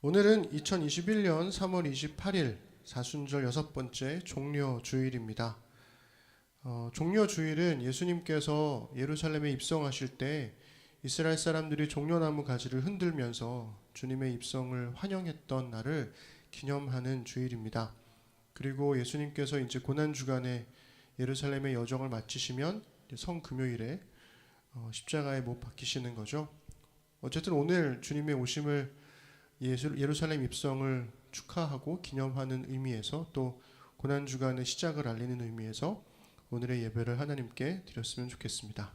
오늘은 2021년 3월 28일 사순절 6번째 종려주일입니다. 종려주일은 예수님께서 예루살렘에 입성하실 때 이스라엘 사람들이 종려나무 가지를 흔들면서 주님의 입성을 환영했던 날을 기념하는 주일입니다. 그리고 예수님께서 이제 고난주간에 예루살렘의 여정을 마치시면 성금요일에 십자가에 못 박히시는 거죠. 어쨌든 오늘 주님의 오심을 예루살렘 입성을 축하하고 기념하는 의미에서 또 고난주간의 시작을 알리는 의미에서 오늘의 예배를 하나님께 드렸으면 좋겠습니다.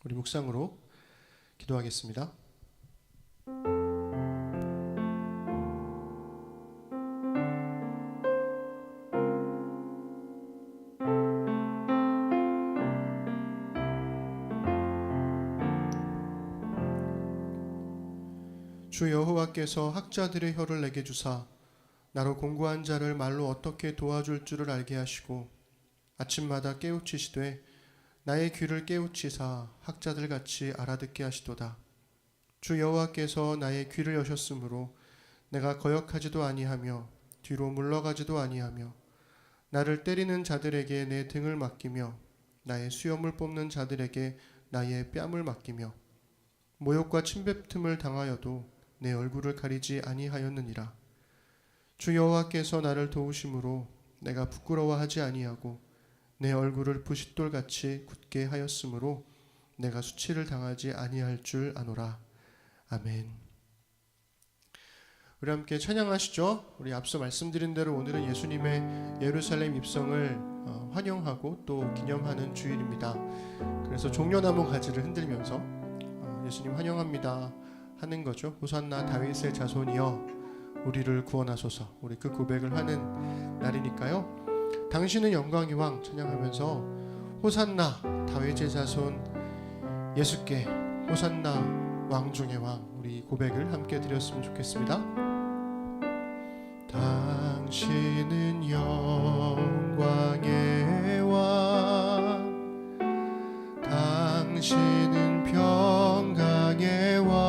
우리 묵상으로 기도하겠습니다. 주 여호와께서 학자들의 혀를 내게 주사 나로 공고한 자를 말로 어떻게 도와줄 줄을 알게 하시고 아침마다 깨우치시되 나의 귀를 깨우치사 학자들같이 알아듣게 하시도다. 주 여호와께서 나의 귀를 여셨으므로 내가 거역하지도 아니하며 뒤로 물러가지도 아니하며 나를 때리는 자들에게 내 등을 맡기며 나의 수염을 뽑는 자들에게 나의 뺨을 맡기며 모욕과 침뱉음을 당하여도 내 얼굴을 가리지 아니하였느니라. 주 여호와께서 나를 도우심으로 내가 부끄러워하지 아니하고 내 얼굴을 부싯돌같이 굳게 하였으므로 내가 수치를 당하지 아니할 줄 아노라. 아멘. 우리 함께 찬양하시죠. 우리 앞서 말씀드린 대로 오늘은 예수님의 예루살렘 입성을 환영하고 또 기념하는 주일입니다. 그래서 종려나무 가지를 흔들면서 예수님 환영합니다 하는 거죠. 호산나 다윗의 자손이여 우리를 구원하소서. 우리 그 고백을 하는 날이니까요. 당신은 영광의 왕 찬양하면서 호산나 다윗의 자손 예수께 호산나 왕 중의 왕 우리 고백을 함께 드렸으면 좋겠습니다. 당신은 영광의 왕 당신은 평강의 왕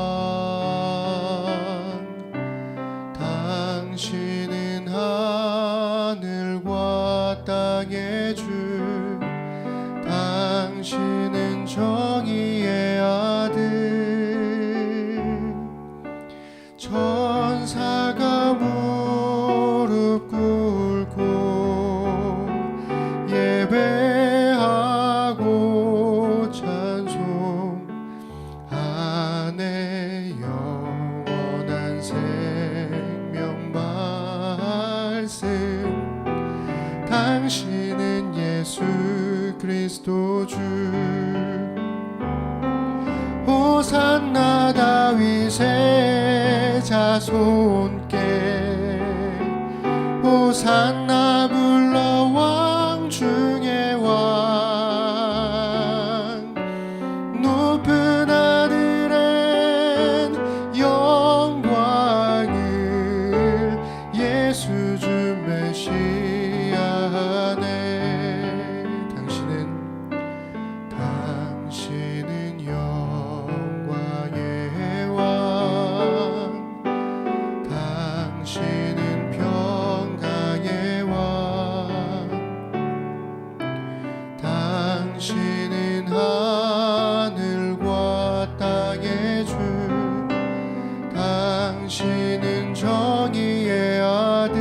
당신은 하늘과 땅의 주 당신은 정의의 아들 천사가 무릎 꿇고 예배하고 찬송하네 영원한 생명 말씀 당신은 예수 그리스도 주 호산나 다윗의 자손께 호산나 불러 왕 중의 왕 높은 하늘엔 영광을 예수 주 메시아 안에 당신은 영광의 왕 당신은 평강의 왕 당신은 하늘과 땅의 주 당신은 정의의 아들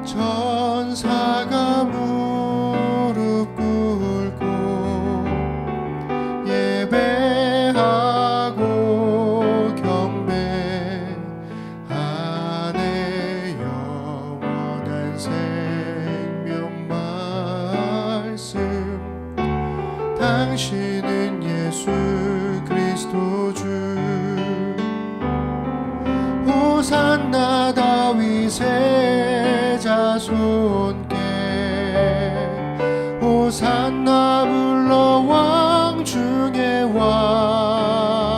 천사가 무릎 꿇고 예배하고 경배하네 영원한 생명 말씀 당신은 예수 그리스도 주 호산나 다윗의 자손께 호산나 불러 왕 중의 왕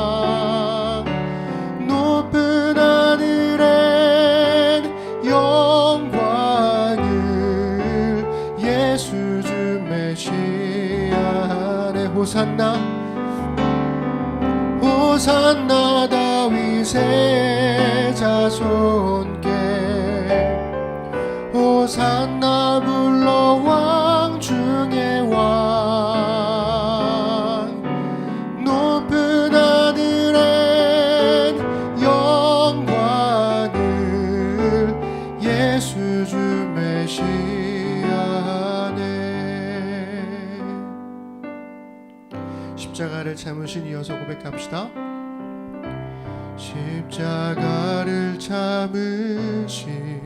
높은 하늘엔 영광을 예수 주 메시아 안에 호산나 호산나 다윗의 자손께 호산나 불러 왕 중에 왕 높은 하늘엔 영광을 예수 주 메시아네. 십자가를 참으신 이어서 고백합시다. 십자가를 참으신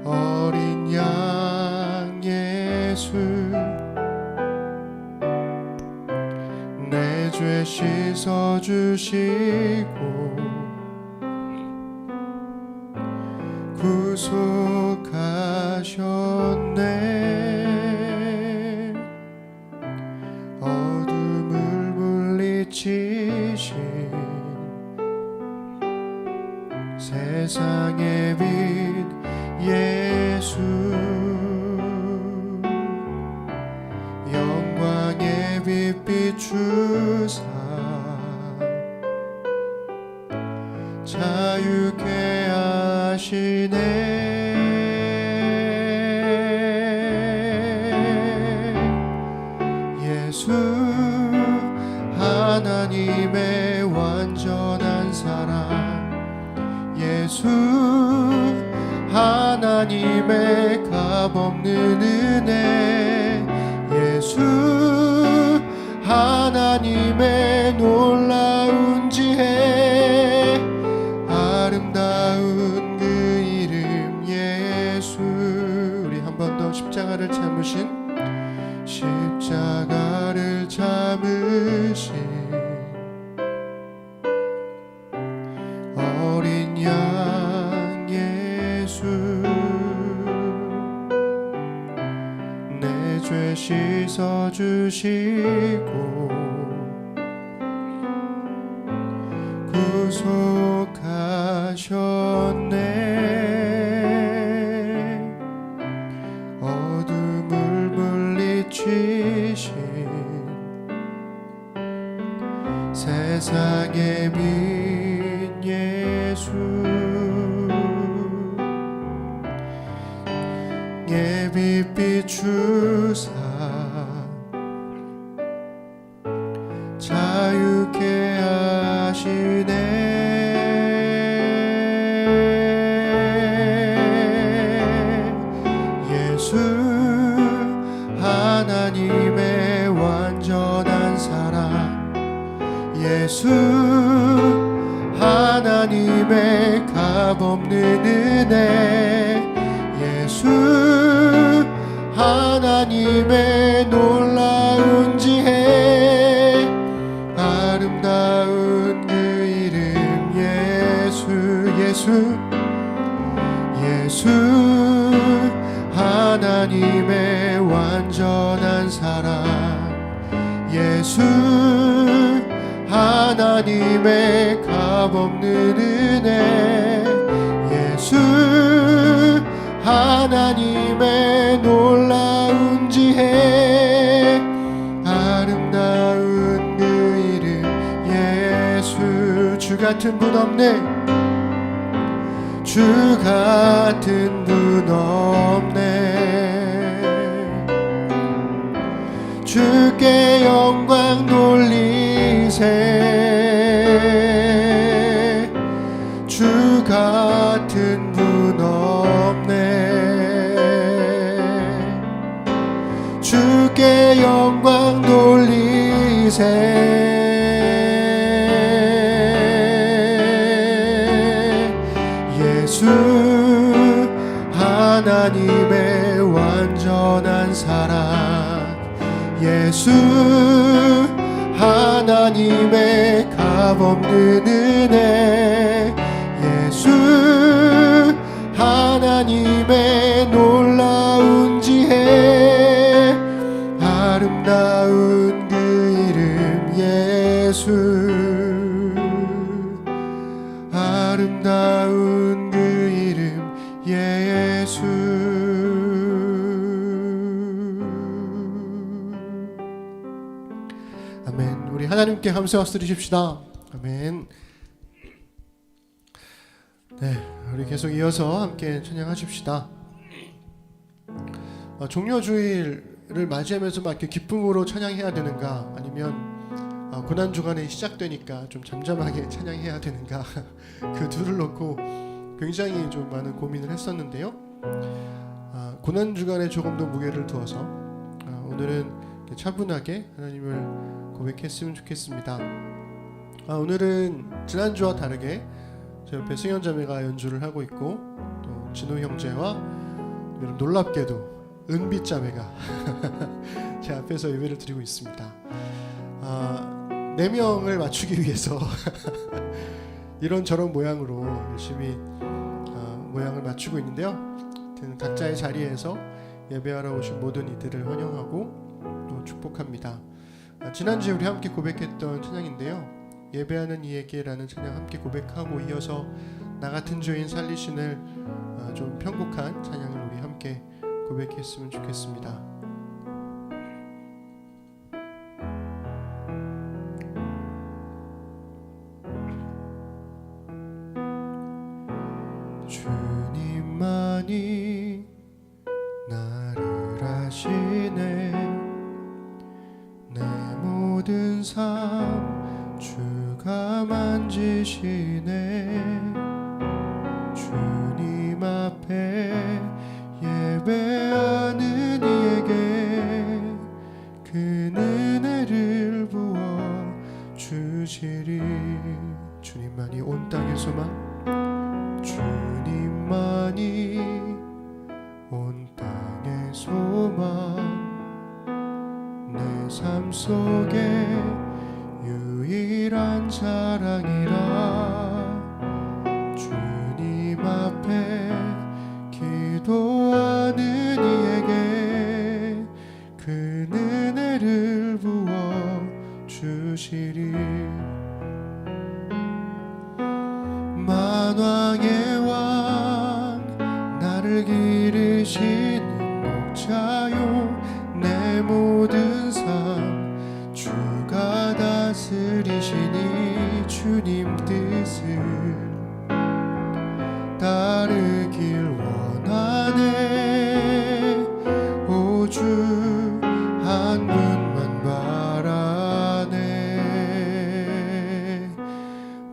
어린 양 예수 내 죄 씻어주시고 구속하셨네. 어둠을 물리치신 세상의 빛 예수 영광의 빛 비추사 자유케 하시네. 예수 하나님의 완전한 사랑 예수 하나님의 값없는 은혜 예수 하나님의 놀라운 지혜 아름다운 그 이름 예수. 우리 한 번 더 십자가를 참으신 십자가를 참으신 어린 양 예수 내 죄 씻어주시고 구속하셨네. 어둠을 물리치신 세상의 빛 예수 예빛 비추사 자유케 하시네. 예수 하나님의 완전한 사랑 예수 하나님의 값없는 은혜 예수 하나님의 놀라운 지혜 아름다운 그 이름 예수 예수 예수 하나님의 완전한 사랑 예수 하나님의 값없는 은혜 예수 하나님의 놀라운 지혜 아름다운 그 이름 예수. 주 같은 분 없네 주 같은 분 없네. 주께 영광 돌리세 주 같은 분 없네. 주께 영광 돌리세 예수 하나님의 완전한 사랑 예수 하나님의 값없는 은혜 예수 하나님의 놀라운 지혜 아름다운 그 이름 예수 아름다운 그 이름 예수. 아멘. 우리 하나님께 감사 박수 드리십시다. 아멘. 네, 우리 계속 이어서 함께 찬양하십시다. 종료주일을 맞이하면서 막 이렇게 기쁨으로 찬양해야 되는가, 아니면 고난 주간에 시작되니까 좀 잠잠하게 찬양해야 되는가 그 둘을 놓고 굉장히 좀 많은 고민을 했었는데요. 고난 주간에 조금 더 무게를 두어서 오늘은 차분하게 하나님을 고백했으면 좋겠습니다. 오늘은 지난주와 다르게 제 옆에 승현 자매가 연주를 하고 있고, 또 진호 형제와 여러분 놀랍게도 은빛 자매가 제 앞에서 예배를 드리고 있습니다. 4명을 맞추기 위해서 이런저런 모양으로 열심히 모양을 맞추고 있는데요. 각자의 자리에서 예배하러 오신 모든 이들을 환영하고 또 축복합니다. 지난주에 우리 함께 고백했던 찬양인데요, 예배하는 이에게라는 찬양 함께 고백하고, 이어서 나 같은 죄인 살리신을 좀 편곡한 찬양을 우리 함께 고백했으면 좋겠습니다. 주님만이 나를 아시네. 내 모든 삶 주가 만지시네. 주님 앞에 예배하는 이에게 그 은혜를 부어 주시리. 주님만이 온 땅의 소망, 주님만이 온 땅의 소망, 내 삶 속에 유일한 자랑이라. 주님 앞에 기도하는 이에게 그 은혜를 부어 주시리. 만왕의 왕 나를 기르시는 목자요, 내 모든 삶 주가 다스리시니. 주님 뜻을 따르길 원하네. 오주 한 분만 바라네.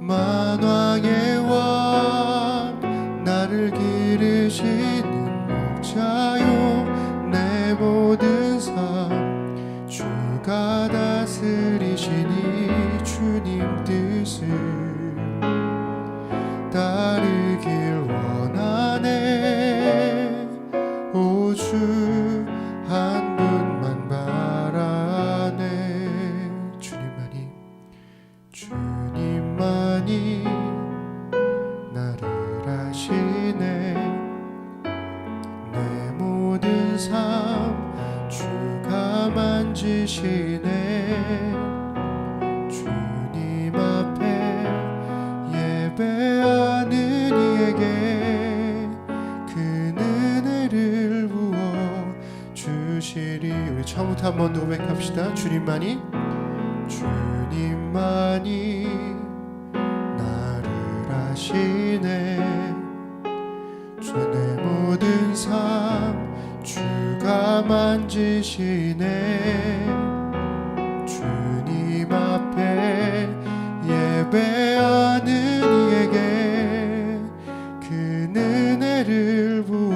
만왕의 왕 나를 기르시는 목자요, 내 모든 삶 주가 다스리시니. 주님 뜻을 따르길 원하네. 오주 한 분만 바라네. 주님만이 나를 아시네. 내 모든 삶 주가 만지시네. 주님 앞에 예배하는 이에게 그 은혜를 부어 주시리. 우리 처음부터 한 번 더 고백합시다. 주님만이 나를 아시네. 내 모든 삶 주가 만지시네. 주님 앞에 예배하는 이에게 그 은혜를 부어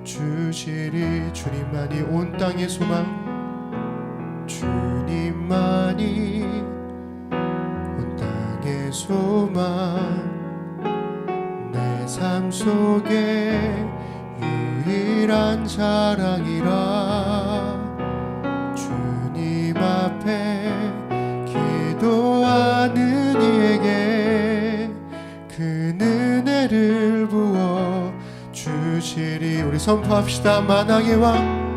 주시리. 주님만이 온 땅의 소망, 주님만이 온 땅의 소망, 내 삶 속에 유일한 자랑이라. 주님 앞에 기도하는 이에게 그 은혜를 부어 주시리. 우리 선포합시다. 만왕의 왕,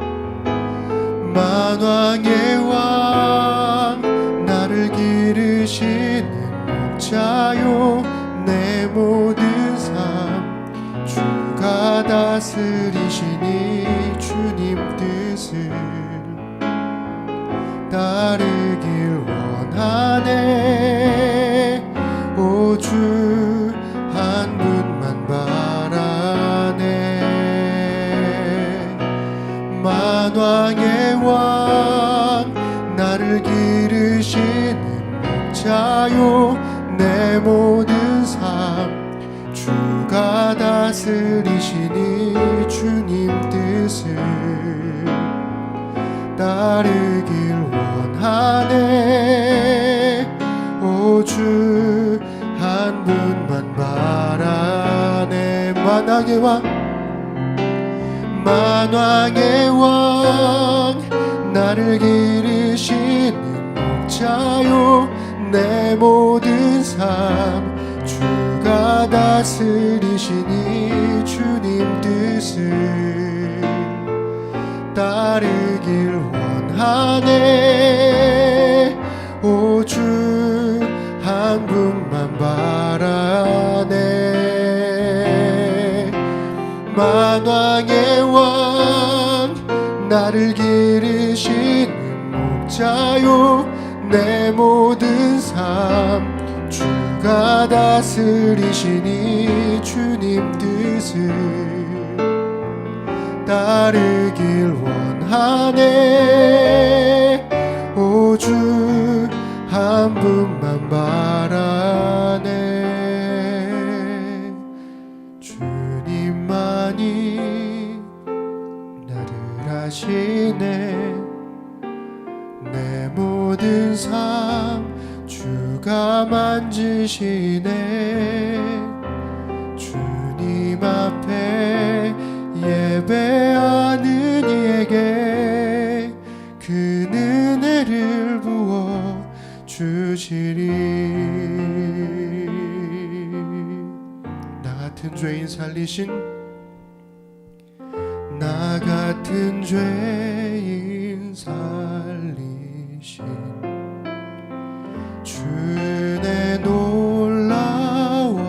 만왕의 왕 나를 기르시는 목자요, 내 모든 삶 주가 다스리시니. 주님 뜻을 따르길 원하네. 오 주 한 분만 바라네. 만왕의 왕 나를 기르시는 목자요, 내 모든 삶 주가 다스리시니 주님 뜻을 따르길 원하네. 오 주 한 분만 바라네. 만왕의 왕 만왕의 왕 나를 기르시는 목자요, 내 모든 삶 주가 다스리시니 주님 뜻을 따르길 원하네. 오 주 한 분만 바라네. 만왕의 왕 나를 기르시는 목자요, 내 모든 삶 주가 다스리시니 주님 뜻을 따르길 원하네. 오 주 한 분만 바라네. 주님만이 나를 아시네. 내 모든 삶 주가 만지시네. 주님 앞에 예배하는 이에게 그 은혜를 부어 주시리. 나 같은 죄인 살리신, 나 같은 죄인 살리신 주의 놀라와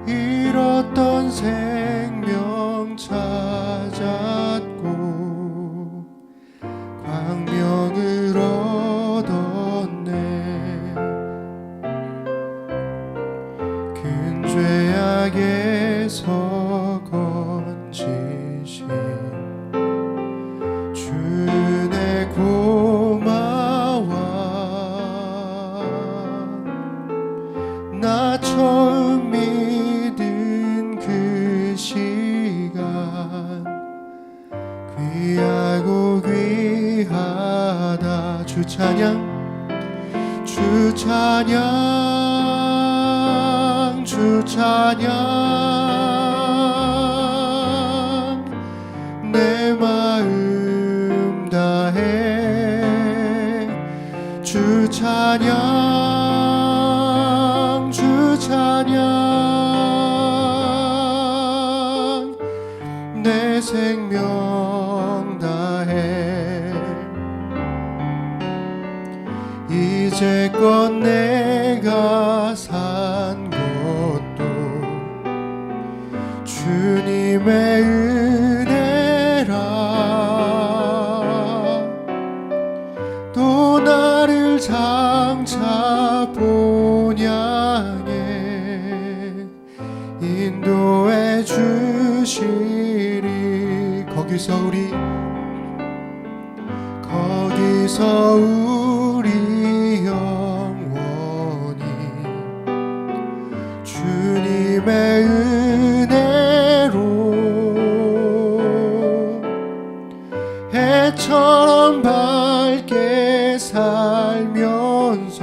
잃었던 생명 찾았고 광명을 얻었네. 큰 죄악에서 건지신 주의 고마워. 나 처음 믿은 그 시간 귀하고 귀하다. 주 찬양 주 찬양 주 찬양 내 마음 다해. 주 찬양 주 찬양 내 생명 다해. 이제껏 내가 산 것도 주님의 은혜라. 또 나를 장차 본향에 인도해 주시리. 거기서 우리 영원히 주님의 은혜로 해처럼 밝게 살면서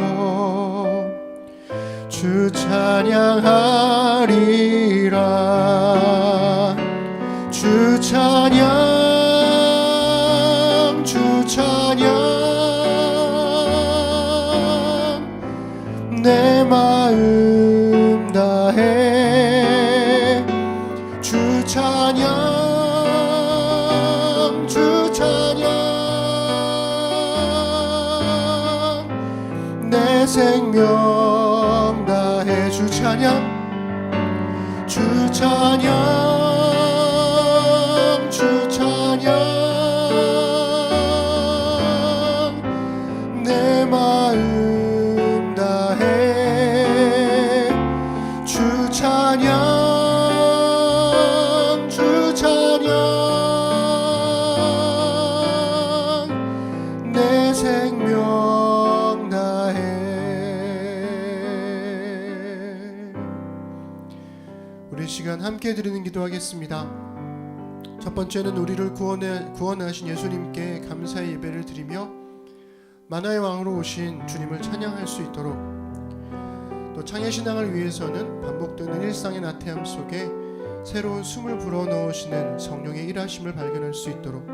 주 찬양하리라. 주 찬양 주 찬양 내 마음 다해. 주 찬양 주 찬양 내 생명 다해. 주 찬양 주 찬양 주 찬양 시간 함께 드리는 기도하겠습니다. 첫 번째는 우리를 구원하신 예수님께 감사의 예배를 드리며 만화의 왕으로 오신 주님을 찬양할 수 있도록, 또 창의신앙을 위해서는 반복되는 일상의 나태함 속에 새로운 숨을 불어넣으시는 성령의 일하심을 발견할 수 있도록,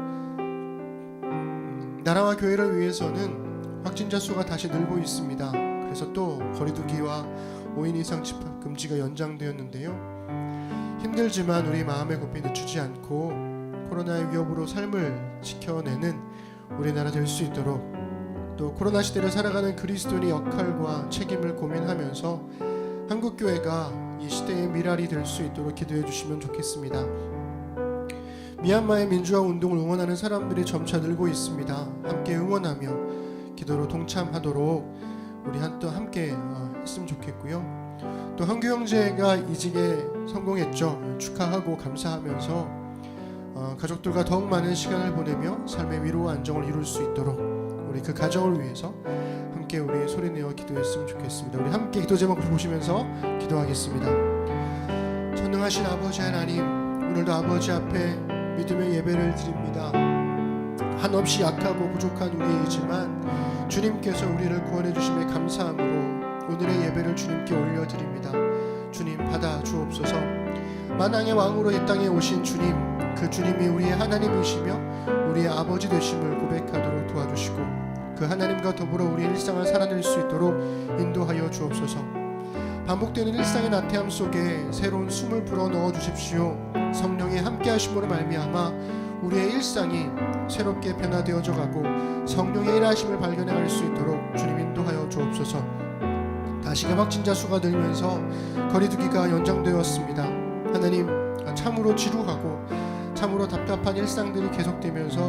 나라와 교회를 위해서는 확진자 수가 다시 늘고 있습니다. 그래서 또 거리두기와 5인 이상 집합 금지가 연장되었는데요. 힘들지만 우리 마음의 고삐 늦추지 않고 코로나의 위협으로 삶을 지켜내는 우리나라 될 수 있도록, 또 코로나 시대를 살아가는 그리스도인의 역할과 책임을 고민하면서 한국교회가 이 시대의 미랄이 될 수 있도록 기도해 주시면 좋겠습니다. 미얀마의 민주화 운동을 응원하는 사람들이 점차 늘고 있습니다. 함께 응원하며 기도로 동참하도록 우리 또 함께 했으면 좋겠고요. 또 한규 형제가 이직에 성공했죠. 축하하고 감사하면서 가족들과 더욱 많은 시간을 보내며 삶의 위로와 안정을 이룰 수 있도록 우리 그 가정을 위해서 함께 우리 소리내어 기도했으면 좋겠습니다. 우리 함께 기도 제목을 보시면서 기도하겠습니다. 전능하신 아버지 하나님, 오늘도 아버지 앞에 믿음의 예배를 드립니다. 한없이 약하고 부족한 우리이지만 주님께서 우리를 구원해 주심에 감사함으로 오늘의 예배를 주님께 올려드립니다. 주님 받아 주옵소서. 만왕의 왕으로 이 땅에 오신 주님, 그 주님이 우리의 하나님이시며 우리의 아버지 되심을 고백하도록 도와주시고, 그 하나님과 더불어 우리의 일상을 살아낼 수 있도록 인도하여 주옵소서. 반복되는 일상의 나태함 속에 새로운 숨을 불어넣어 주십시오. 성령의 함께하심으로 말미암아 우리의 일상이 새롭게 변화되어져 가고 성령의 일하심을 발견해갈 수 있도록 주님 인도하여 주옵소서. 다시금 확진자 수가 늘면서 거리두기가 연장되었습니다. 하나님, 참으로 지루하고 참으로 답답한 일상들이 계속되면서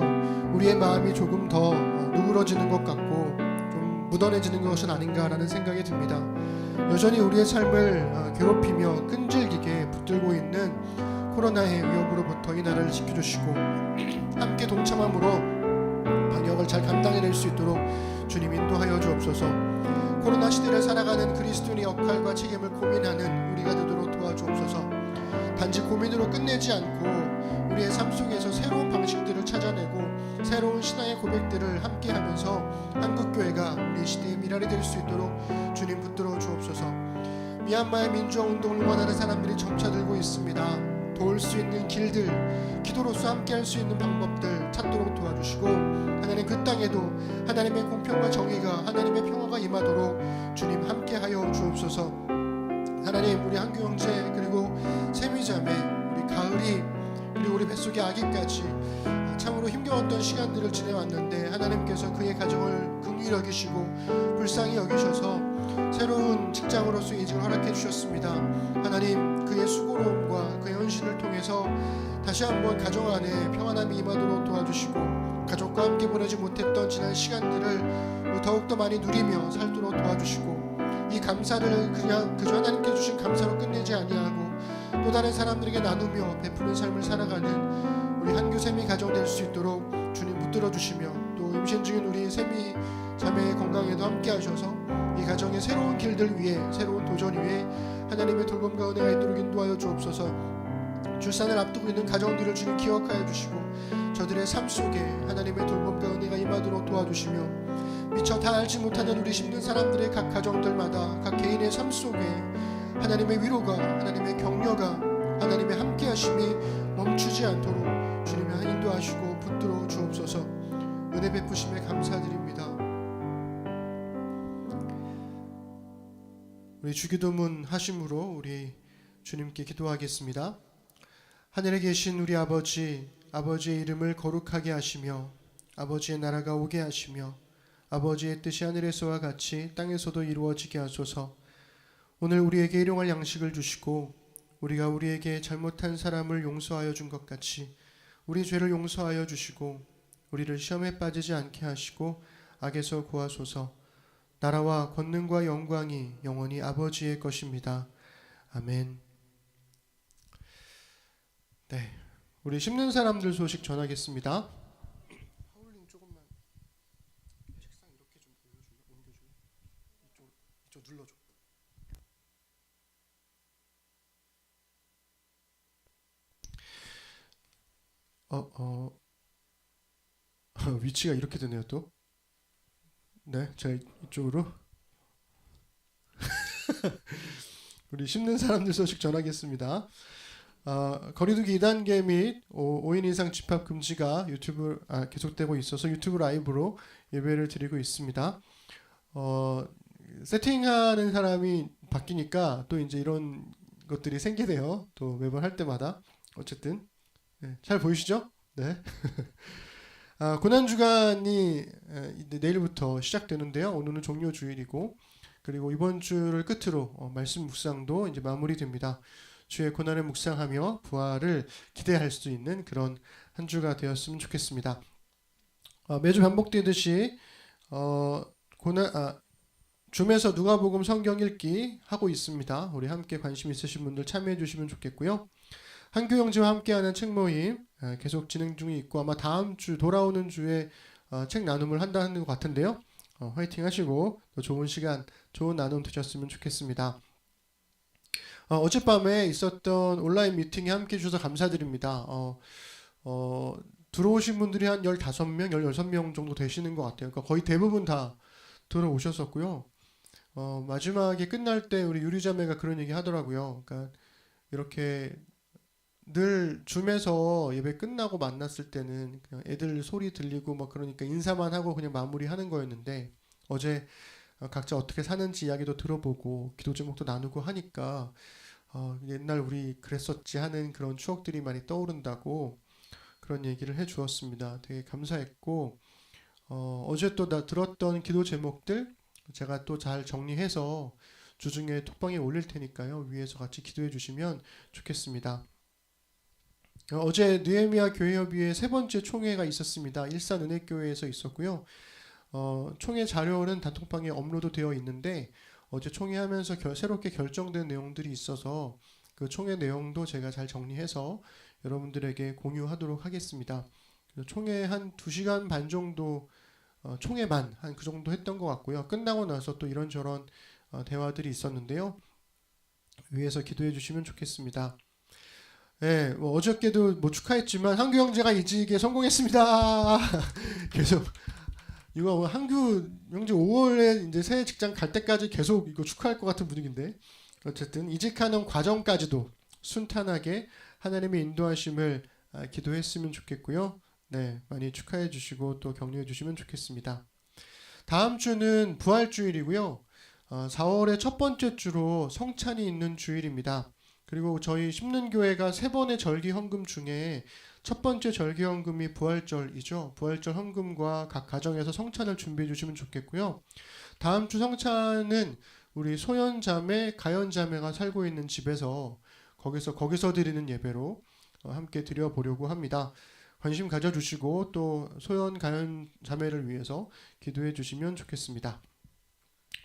우리의 마음이 조금 더 누그러지는 것 같고 좀 무던해지는 것은 아닌가라는 생각이 듭니다. 여전히 우리의 삶을 괴롭히며 끈질기게 붙들고 있는 코로나의 위협으로부터 이 나라를 지켜주시고 함께 동참함으로 방역을 잘 감당해낼 수 있도록 주님 인도하여 주옵소서. 코로나 시대를 살아가는 그리스도인의 역할과 책임을 고민하는 우리가 되도록 도와주옵소서. 단지 고민으로 끝내지 않고 우리의 삶 속에서 새로운 방식들을 찾아내고 새로운 신앙의 고백들을 함께하면서 한국교회가 우리 시대의 미랄이 될 수 있도록 주님 붙들어 주옵소서. 미얀마의 민주화 운동을 응원하는 사람들이 점차 늘고 있습니다. 도울 수 있는 길들, 기도로서 함께할 수 있는 방법들 찾도록 도와주시고, 하나님 그 땅에도 하나님의 공평과 정의가, 하나님의 평화가 임하도록 주님 함께하여 주옵소서. 하나님, 우리 한규 형제 그리고 세미자매, 우리 가을이 그리고 우리 뱃속의 아기까지 참으로 힘겨웠던 시간들을 지내왔는데 하나님께서 그의 가정을 긍휼히 여기시고 불쌍히 여기셔서 새로운 직장으로서 이직을 허락해 주셨습니다. 하나님, 그의 수고로움과 그의 헌신을 통해서 다시 한번 가정 안에 평안함이 임하도록 도와주시고, 가족과 함께 보내지 못했던 지난 시간들을 더욱더 많이 누리며 살도록 도와주시고, 이 감사를 그냥 그저 하나님께 주신 감사로 끝내지 아니하고 또 다른 사람들에게 나누며 베푸는 삶을 살아가는 우리 한규 세미 가정 될 수 있도록 주님 붙들어 주시며, 또 임신 중인 우리 세미 자매의 건강에도 함께 하셔서 이 가정의 새로운 길들 위에, 새로운 도전 위에 하나님의 돌봄과 은혜가 있도록 인도하여 주옵소서. 출산을 앞두고 있는 가정들을 주님 기억하여 주시고 저들의 삶 속에 하나님의 돌봄과 은혜가 임하도록 도와주시며, 미처 다 알지 못하는 우리 힘든 사람들의 각 가정들마다 각 개인의 삶 속에 하나님의 위로가, 하나님의 격려가, 하나님의 함께하심이 멈추지 않도록 주님이 인도하시고 붙들어 주옵소서. 은혜 베푸심에 감사드립니다. 우리 주기도문 하심으로 우리 주님께 기도하겠습니다. 하늘에 계신 우리 아버지, 아버지의 이름을 거룩하게 하시며 아버지의 나라가 오게 하시며 아버지의 뜻이 하늘에서와 같이 땅에서도 이루어지게 하소서. 오늘 우리에게 일용할 양식을 주시고 우리가 우리에게 잘못한 사람을 용서하여 준 것 같이 우리 죄를 용서하여 주시고 우리를 시험에 빠지지 않게 하시고 악에서 구하소서. 나라와 권능과 영광이 영원히 아버지의 것입니다. 아멘. 네, 우리 심는 사람들 소식 전하겠습니다. 하울링 조금만 책상 이렇게 좀 옮겨줄래? 이쪽 눌러줘. 위치가 이렇게 되네요 또. 네, 제가 이쪽으로 우리 심는 사람들 소식 전하겠습니다. 거리두기 2단계 및 5인 이상 집합 금지가 계속되고 있어서 유튜브 라이브로 예배를 드리고 있습니다. 세팅하는 사람이 바뀌니까 또 이제 이런 것들이 생기네요. 또 매번 할 때마다. 어쨌든 네, 잘 보이시죠? 네. 고난 주간이 내일부터 시작되는데요. 오늘은 종료 주일이고, 그리고 이번 주를 끝으로 말씀 묵상도 이제 마무리됩니다. 주의 고난을 묵상하며 부활을 기대할 수 있는 그런 한 주가 되었으면 좋겠습니다. 매주 반복되듯이 줌에서 누가복음 성경 읽기 하고 있습니다. 우리 함께 관심 있으신 분들 참여해 주시면 좋겠고요. 한교 형제와 함께하는 책 모임 계속 진행 중에 있고, 아마 다음 주 돌아오는 주에 책 나눔을 한다는 것 같은데요. 화이팅 하시고 또 좋은 시간, 좋은 나눔 되셨으면 좋겠습니다. 어젯밤에 있었던 온라인 미팅에 함께 해주셔서 감사드립니다. 들어오신 분들이 한 15명, 16명 정도 되시는 것 같아요. 그러니까 거의 대부분 다 들어오셨었고요. 마지막에 끝날 때 우리 유리자매가 그런 얘기 하더라고요. 그러니까 이렇게 늘 줌에서 예배 끝나고 만났을 때는 그냥 애들 소리 들리고 막 그러니까 인사만 하고 그냥 마무리하는 거였는데, 어제 각자 어떻게 사는지 이야기도 들어보고 기도 제목도 나누고 하니까 옛날 우리 그랬었지 하는 그런 추억들이 많이 떠오른다고 그런 얘기를 해 주었습니다. 되게 감사했고, 어제 또 나 들었던 기도 제목들 제가 또 잘 정리해서 주중에 톡방에 올릴 테니까요. 위에서 같이 기도해 주시면 좋겠습니다. 어제 느헤미야 교회협의회 세 번째 총회가 있었습니다. 일산은혜교회에서 있었고요. 총회 자료는 단톡방에 업로드 되어 있는데, 어제 총회하면서 새롭게 결정된 내용들이 있어서 그 총회 내용도 제가 잘 정리해서 여러분들에게 공유하도록 하겠습니다. 총회 한 2시간 반 정도, 총회만 한 그 정도 했던 것 같고요. 끝나고 나서 또 이런저런 대화들이 있었는데요. 위에서 기도해 주시면 좋겠습니다. 네, 어저께도 축하했지만 한규 형제가 이직에 성공했습니다. 계속 이거 한규 형제 5월에 이제 새 직장 갈 때까지 계속 이거 축하할 것 같은 분위기인데, 어쨌든 이직하는 과정까지도 순탄하게 하나님의 인도하심을 기도했으면 좋겠고요. 네, 많이 축하해 주시고 또 격려해 주시면 좋겠습니다. 다음 주는 부활주일이고요. 4월의 첫 번째 주로 성찬이 있는 주일입니다. 그리고 저희 심는교회가 3번의 절기 헌금 중에 첫 번째 절기 헌금이 부활절이죠. 부활절 헌금과 각 가정에서 성찬을 준비해 주시면 좋겠고요. 다음 주 성찬은 우리 소연자매, 가연자매가 살고 있는 집에서 거기서 드리는 예배로 함께 드려보려고 합니다. 관심 가져주시고 또 소연, 가연 자매를 위해서 기도해 주시면 좋겠습니다.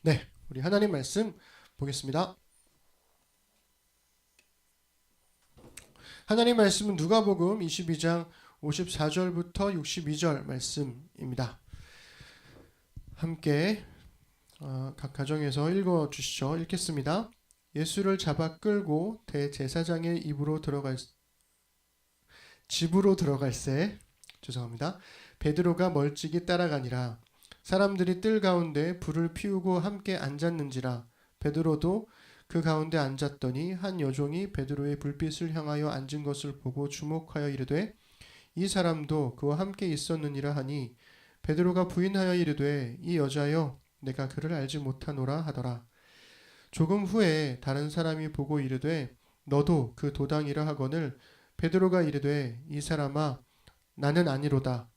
네, 우리 하나님 말씀 보겠습니다. 하나님 말씀은 누가복음 22장 54절부터 62절 말씀입니다. 함께 각 가정에서 읽어주시죠. 읽겠습니다. 예수를 잡아 끌고 대제사장의 집으로 들어갈새 베드로가 멀찍이 따라가니라. 사람들이 뜰 가운데 불을 피우고 함께 앉았는지라. 베드로도 그 가운데 앉았더니 한 여종이 베드로의 불빛을 향하여 앉은 것을 보고 주목하여 이르되 이 사람도 그와 함께 있었느니라 하니, 베드로가 부인하여 이르되 이 여자여 내가 그를 알지 못하노라 하더라. 조금 후에 다른 사람이 보고 이르되 너도 그 도당이라 하거늘, 베드로가 이르되 이 사람아 나는 아니로다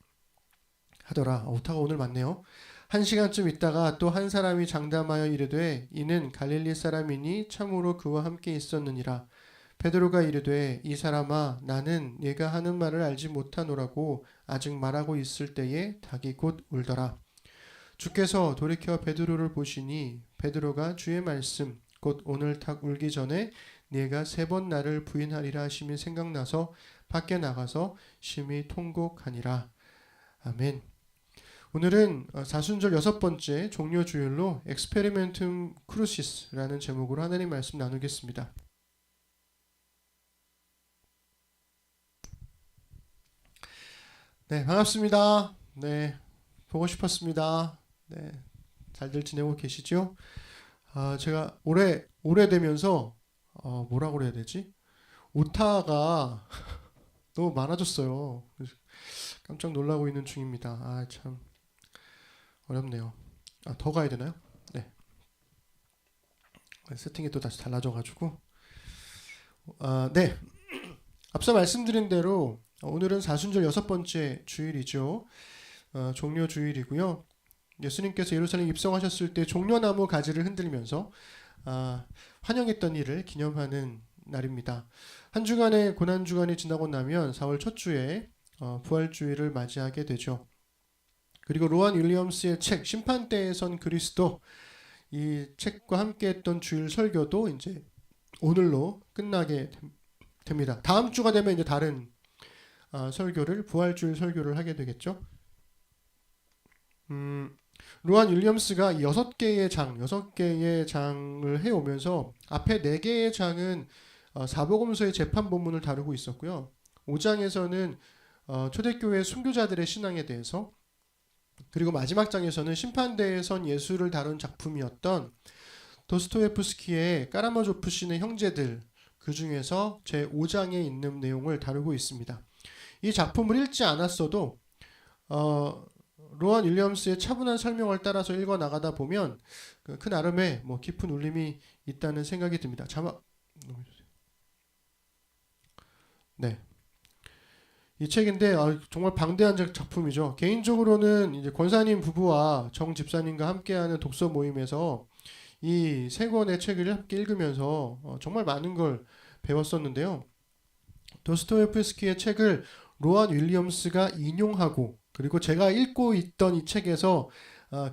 하더라. 오타가 오늘 많네요. 1시간쯤 있다가 또 한 사람이 장담하여 이르되 이는 갈릴리 사람이니 참으로 그와 함께 있었느니라. 베드로가 이르되 이 사람아 나는 네가 하는 말을 알지 못하노라고 아직 말하고 있을 때에 닭이 곧 울더라. 주께서 돌이켜 베드로를 보시니 베드로가 주의 말씀 곧 오늘 닭 울기 전에 네가 3번 나를 부인하리라 하심이 생각나서 밖에 나가서 심히 통곡하니라. 아멘. 오늘은 사순절 6번째 종료 주일로 Experimentum Crucis라는 제목으로 하나님 말씀 나누겠습니다. 네, 반갑습니다. 네, 보고 싶었습니다. 네, 잘들 지내고 계시죠? 제가 오래되면서 뭐라고 그래야 되지? 오타가 너무 많아졌어요. 그래서 깜짝 놀라고 있는 중입니다. 참 어렵네요. 더 가야 되나요? 네, 세팅이 또 다시 달라져가지고. 네, 앞서 말씀드린 대로 오늘은 사순절 6번째 주일이죠. 종려 주일이고요. 예수님께서 예루살렘 입성하셨을 때 종려나무 가지를 흔들면서 환영했던 일을 기념하는 날입니다. 한 주간의 고난 주간이 지나고 나면 4월 첫 주에 부활주일을 맞이하게 되죠. 그리고 로안 윌리엄스의 책 심판대에 선 그리스도, 이 책과 함께했던 주일 설교도 이제 오늘로 끝나게 됩니다. 다음 주가 되면 이제 다른 설교를, 부활주일 설교를 하게 되겠죠. 로안 윌리엄스가 6개의 장을 해오면서 앞에 4개의 장은 사복음서의 재판 본문을 다루고 있었고요. 5장에서는 초대교회 순교자들의 신앙에 대해서, 그리고 마지막 장에서는 심판대에 선 예수를 다룬 작품이었던 도스토옙스키의 까라마조프 신의 형제들, 그 중에서 제5장에 있는 내용을 다루고 있습니다. 이 작품을 읽지 않았어도 로안 윌리엄스의 차분한 설명을 따라서 읽어 나가다 보면 그 나름의 깊은 울림이 있다는 생각이 듭니다. 자막 넘겨주세요. 네, 이 책인데 정말 방대한 작품이죠. 개인적으로는 이제 권사님 부부와 정 집사님과 함께하는 독서 모임에서 이 3권의 책을 함께 읽으면서 정말 많은 걸 배웠었는데요. 도스토옙스키의 책을 로안 윌리엄스가 인용하고, 그리고 제가 읽고 있던 이 책에서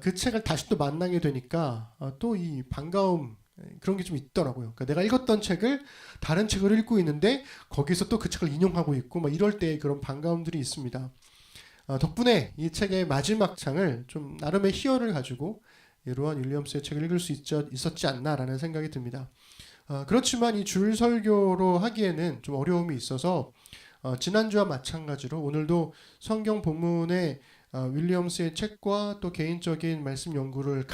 그 책을 다시 또 만나게 되니까 또 이 반가움, 그런 게 좀 있더라고요. 그러니까 내가 읽었던 책을 다른 책을 읽고 있는데 거기서 또 그 책을 인용하고 있고 이럴 때 그런 반가움들이 있습니다. 덕분에 이 책의 마지막 장을 좀 나름의 희열을 가지고 로안 윌리엄스의 책을 읽을 수 있었지 않나라는 생각이 듭니다. 그렇지만 이 주일 설교로 하기에는 좀 어려움이 있어서 지난주와 마찬가지로 오늘도 성경 본문의 윌리엄스의 책과 또 개인적인 말씀 연구를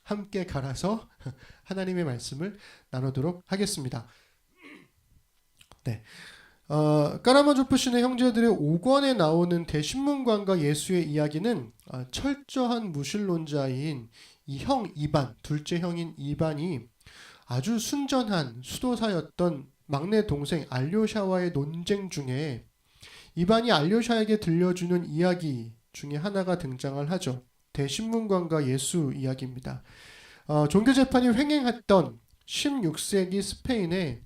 함께 갈아서 하나님의 말씀을 나누도록 하겠습니다. 네. 까라마조프 신의 형제들의 5권에 나오는 대신문관과 예수의 이야기는 철저한 무신론자인 이 형 이반, 둘째 형인 이반이 아주 순전한 수도사였던 막내 동생 알료샤와의 논쟁 중에 이반이 알료샤에게 들려주는 이야기 중에 하나가 등장을 하죠. 대신문관과 예수 이야기입니다. 종교재판이 횡행했던 16세기 스페인에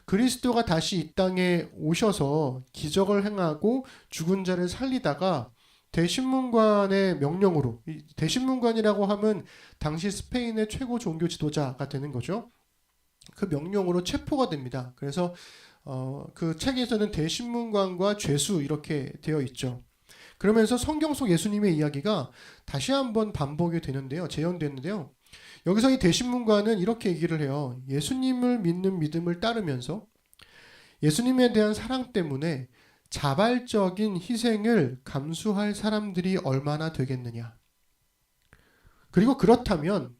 그리스도가 다시 이 땅에 오셔서 기적을 행하고 죽은 자를 살리다가 대신문관의 명령으로, 대신문관이라고 하면 당시 스페인의 최고 종교 지도자가 되는 거죠. 그 명령으로 체포가 됩니다. 그래서 그 책에서는 대신문관과 죄수 이렇게 되어 있죠. 그러면서 성경 속 예수님의 이야기가 다시 한번 반복이 되는데요. 재현되는데요. 여기서 이 대신문관은 이렇게 얘기를 해요. 예수님을 믿는 믿음을 따르면서 예수님에 대한 사랑 때문에 자발적인 희생을 감수할 사람들이 얼마나 되겠느냐. 그리고 그렇다면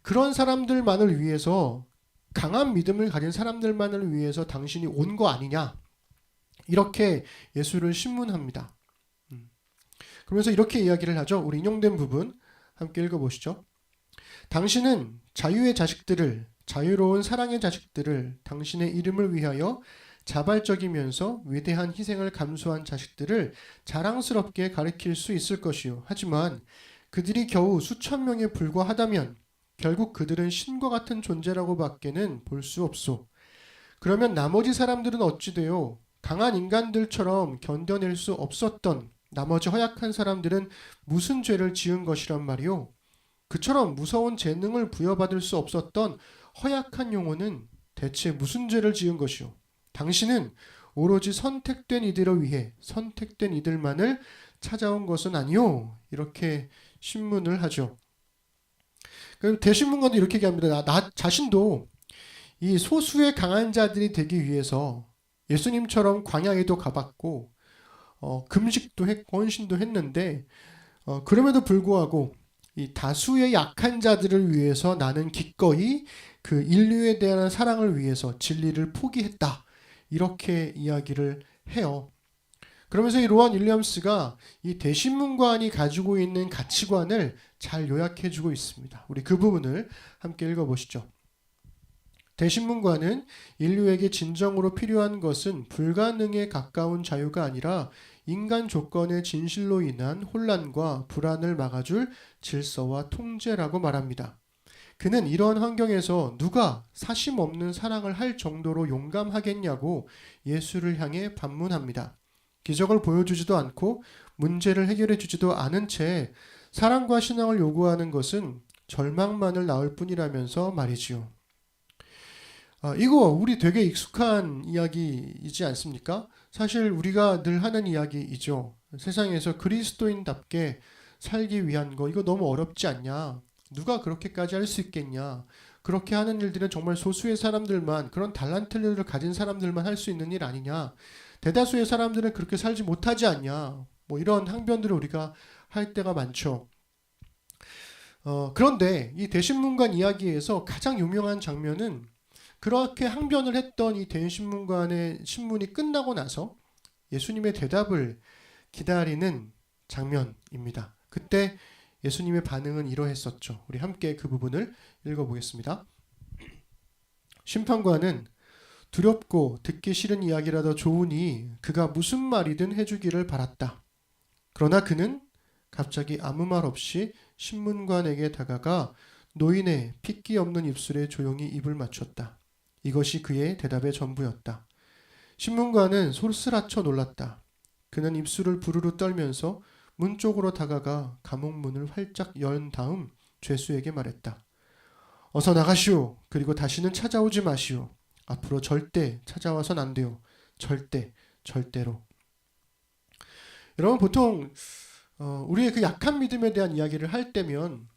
그런 사람들만을 위해서, 강한 믿음을 가진 사람들만을 위해서 당신이 온 거 아니냐. 이렇게 예수를 신문합니다. 그러면서 이렇게 이야기를 하죠. 우리 인용된 부분 함께 읽어보시죠. 당신은 자유의 자식들을, 자유로운 사랑의 자식들을, 당신의 이름을 위하여 자발적이면서 위대한 희생을 감수한 자식들을 자랑스럽게 가리킬 수 있을 것이요. 하지만 그들이 겨우 수천 명에 불과하다면 결국 그들은 신과 같은 존재라고 밖에는 볼 수 없소. 그러면 나머지 사람들은 어찌 돼요? 강한 인간들처럼 견뎌낼 수 없었던 나머지 허약한 사람들은 무슨 죄를 지은 것이란 말이오? 그처럼 무서운 재능을 부여받을 수 없었던 허약한 영혼은 대체 무슨 죄를 지은 것이오? 당신은 오로지 선택된 이들을 위해 선택된 이들만을 찾아온 것은 아니오. 이렇게 신문을 하죠. 대신문관도 이렇게 얘기합니다. 나 자신도 이 소수의 강한 자들이 되기 위해서 예수님처럼 광야에도 가봤고 금식도 했고 헌신도 했는데 그럼에도 불구하고 이 다수의 약한 자들을 위해서 나는 기꺼이 그 인류에 대한 사랑을 위해서 진리를 포기했다. 이렇게 이야기를 해요. 그러면서 이 로안 윌리엄스가 이 대신문관이 가지고 있는 가치관을 잘 요약해주고 있습니다. 우리 그 부분을 함께 읽어보시죠. 대신문관은 인류에게 진정으로 필요한 것은 불가능에 가까운 자유가 아니라 인간 조건의 진실로 인한 혼란과 불안을 막아줄 질서와 통제라고 말합니다. 그는 이러한 환경에서 누가 사심 없는 사랑을 할 정도로 용감하겠냐고 예수를 향해 반문합니다. 기적을 보여주지도 않고 문제를 해결해 주지도 않은 채 사랑과 신앙을 요구하는 것은 절망만을 낳을 뿐이라면서 말이지요. 이거 우리 되게 익숙한 이야기이지 않습니까? 사실 우리가 늘 하는 이야기이죠. 세상에서 그리스도인답게 살기 위한 거 이거 너무 어렵지 않냐? 누가 그렇게까지 할 수 있겠냐? 그렇게 하는 일들은 정말 소수의 사람들만, 그런 달란트를 가진 사람들만 할 수 있는 일 아니냐? 대다수의 사람들은 그렇게 살지 못하지 않냐? 뭐 이런 항변들을 우리가 할 때가 많죠. 그런데 이 대신문관 이야기에서 가장 유명한 장면은 그렇게 항변을 했던 이 대신문관의 신문이 끝나고 나서 예수님의 대답을 기다리는 장면입니다. 그때 예수님의 반응은 이러했었죠. 우리 함께 그 부분을 읽어보겠습니다. 심판관은 두렵고 듣기 싫은 이야기라도 좋으니 그가 무슨 말이든 해주기를 바랐다. 그러나 그는 갑자기 아무 말 없이 신문관에게 다가가 노인의 핏기 없는 입술에 조용히 입을 맞췄다. 이것이 그의 대답의 전부였다. 신문관은 소스라쳐 놀랐다. 그는 입술을 부르르 떨면서 문 쪽으로 다가가 감옥문을 활짝 연 다음 죄수에게 말했다. 어서 나가시오. 그리고 다시는 찾아오지 마시오. 앞으로 절대 찾아와선 안 돼요. 절대로. 여러분 보통 우리의 그 약한 믿음에 대한 이야기를 할 때면